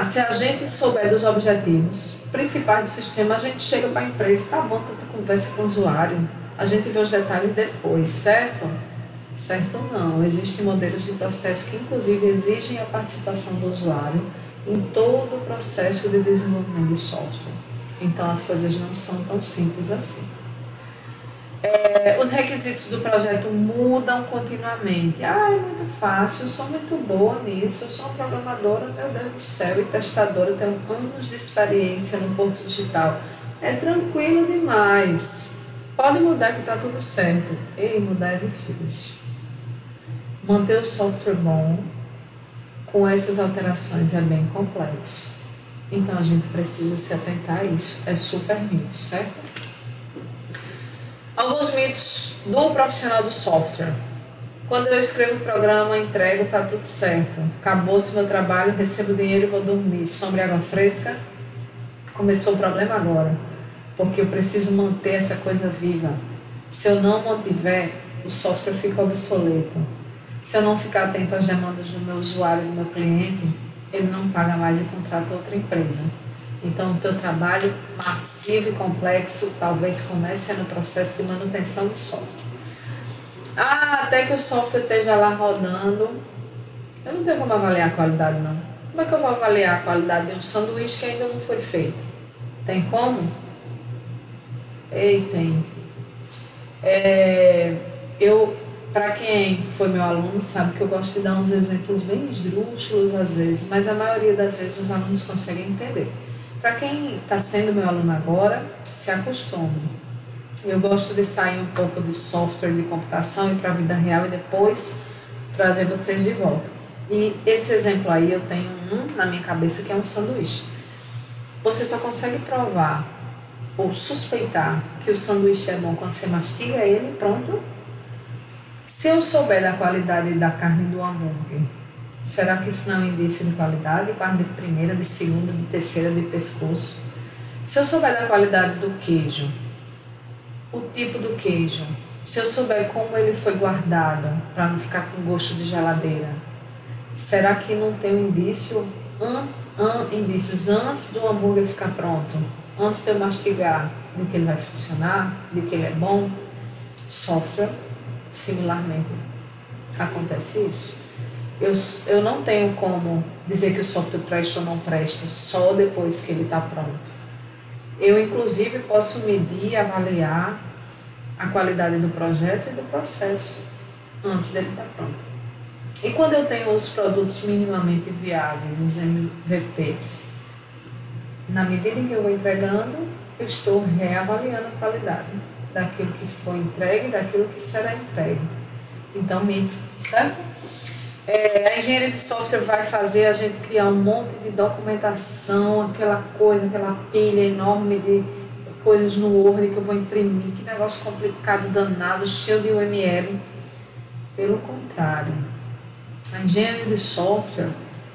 se a gente souber dos objetivos principais do sistema, a gente chega para a empresa, tá bom, tanta conversa com o usuário, a gente vê os detalhes depois, certo? Certo ou não? Existem modelos de processo que inclusive exigem a participação do usuário em todo o processo de desenvolvimento de software. Então as coisas não são tão simples assim. Os requisitos do projeto mudam continuamente. É muito fácil, eu sou muito boa nisso, eu sou uma programadora, meu Deus do céu, e testadora, tenho anos de experiência no Porto Digital. É tranquilo demais. Pode mudar que está tudo certo. Ei, mudar é difícil. Manter o software bom com essas alterações é bem complexo. Então a gente precisa se atentar a isso. É super mito, certo? Alguns mitos do profissional do software. Quando eu escrevo o programa, entrego, está tudo certo. Acabou-se meu trabalho, recebo dinheiro e vou dormir. Sombra e água fresca. Começou o problema agora. Porque eu preciso manter essa coisa viva. Se eu não mantiver, o software fica obsoleto. Se eu não ficar atento às demandas do meu usuário, do meu cliente, ele não paga mais e contrata outra empresa. Então, o teu trabalho massivo e complexo talvez comece no processo de manutenção do software. Até que o software esteja lá rodando, eu não tenho como avaliar a qualidade, não. Como é que eu vou avaliar a qualidade de um sanduíche que ainda não foi feito? Tem como? Tem. Para quem foi meu aluno, sabe que eu gosto de dar uns exemplos bem esdrúxulos às vezes, mas a maioria das vezes os alunos conseguem entender. Para quem está sendo meu aluno agora, se acostume. Eu gosto de sair um pouco de software de computação e para a vida real e depois trazer vocês de volta. E esse exemplo aí eu tenho um na minha cabeça que é um sanduíche. Você só consegue provar ou suspeitar que o sanduíche é bom quando você mastiga ele, pronto. Se eu souber da qualidade da carne do hambúrguer, será que isso não é um indício de qualidade? Carne de primeira, de segunda, de terceira, de pescoço. Se eu souber da qualidade do queijo, o tipo do queijo, se eu souber como ele foi guardado para não ficar com gosto de geladeira, será que não tem um indício, indícios antes do hambúrguer ficar pronto, antes de eu mastigar, de que ele vai funcionar, de que ele é bom? Software, similarmente, acontece isso. Eu não tenho como dizer que o software presta ou não presta só depois que ele está pronto. Eu, inclusive, posso medir e avaliar a qualidade do projeto e do processo antes dele estar pronto. E quando eu tenho os produtos minimamente viáveis, os MVPs, na medida em que eu vou entregando, eu estou reavaliando a qualidade daquilo que foi entregue e daquilo que será entregue. Então, mito, certo? A engenharia de software vai fazer a gente criar um monte de documentação, aquela coisa, aquela pilha enorme de coisas no Word que eu vou imprimir, que negócio complicado, danado, cheio de UML. Pelo contrário, a engenharia de software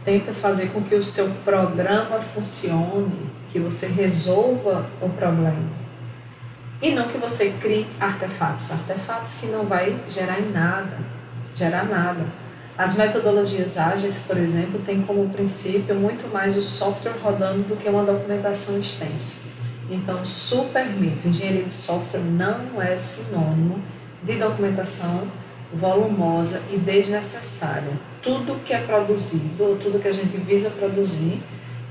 tenta fazer com que o seu programa funcione, que você resolva o problema. E não que você crie artefatos que não vai gerar nada. As metodologias ágeis, por exemplo, têm como princípio muito mais o software rodando do que uma documentação extensa. Então, super mito, engenharia de software não é sinônimo de documentação volumosa e desnecessária. Tudo que é produzido, ou tudo que a gente visa produzir,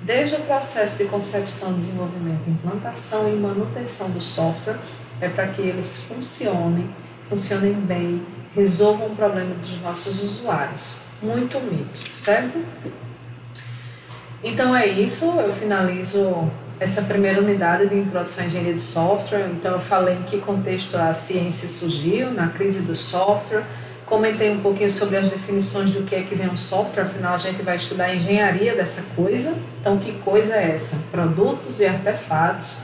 desde o processo de concepção, desenvolvimento, implantação e manutenção do software, é para que eles funcionem bem, resolvam o problema dos nossos usuários. Muito mito, certo? Então é isso, eu finalizo essa primeira unidade de introdução à engenharia de software. Então eu falei em que contexto a ciência surgiu, na crise do software, comentei um pouquinho sobre as definições do que é que vem um software, afinal a gente vai estudar a engenharia dessa coisa. Então que coisa é essa? Produtos e artefatos.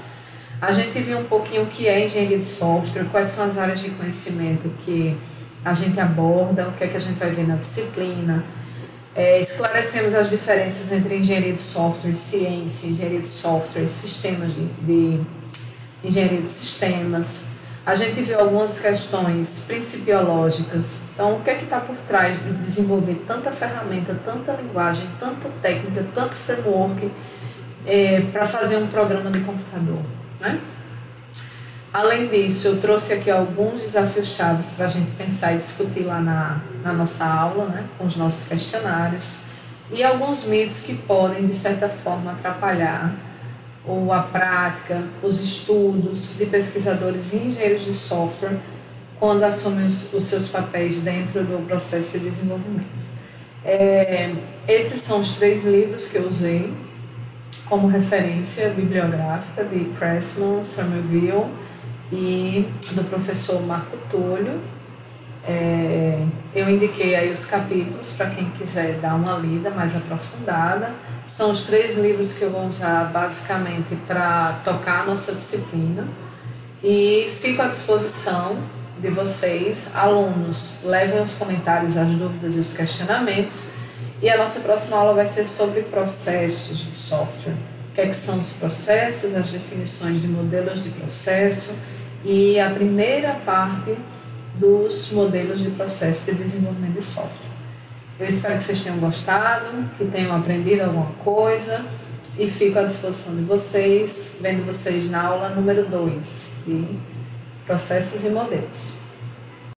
A gente viu um pouquinho o que é engenharia de software, quais são as áreas de conhecimento que a gente aborda, o que é que a gente vai ver na disciplina. Esclarecemos as diferenças entre engenharia de software, ciência, engenharia de software, sistemas de engenharia de sistemas. A gente viu algumas questões principiológicas. Então, o que é que está por trás de desenvolver tanta ferramenta, tanta linguagem, tanta técnica, tanto framework para fazer um programa de computador, né? Além disso, eu trouxe aqui alguns desafios chaves para a gente pensar e discutir lá na nossa aula, né, com os nossos questionários, e alguns mitos que podem, de certa forma, atrapalhar a prática, os estudos de pesquisadores e engenheiros de software quando assumem os seus papéis dentro do processo de desenvolvimento. Esses são os 3 livros que eu usei como referência bibliográfica de Pressman, Somerville e do professor Marco Túlio. Eu indiquei aí os capítulos para quem quiser dar uma lida mais aprofundada. São os 3 livros que eu vou usar basicamente para tocar a nossa disciplina e fico à disposição de vocês, alunos. Levem os comentários, as dúvidas e os questionamentos, e a nossa próxima aula vai ser sobre processos de software. O que é que são os processos, as definições de modelos de processo e a primeira parte dos modelos de processo de desenvolvimento de software. Eu espero que vocês tenham gostado, que tenham aprendido alguma coisa e fico à disposição de vocês, vendo vocês na aula número 2 de processos e modelos.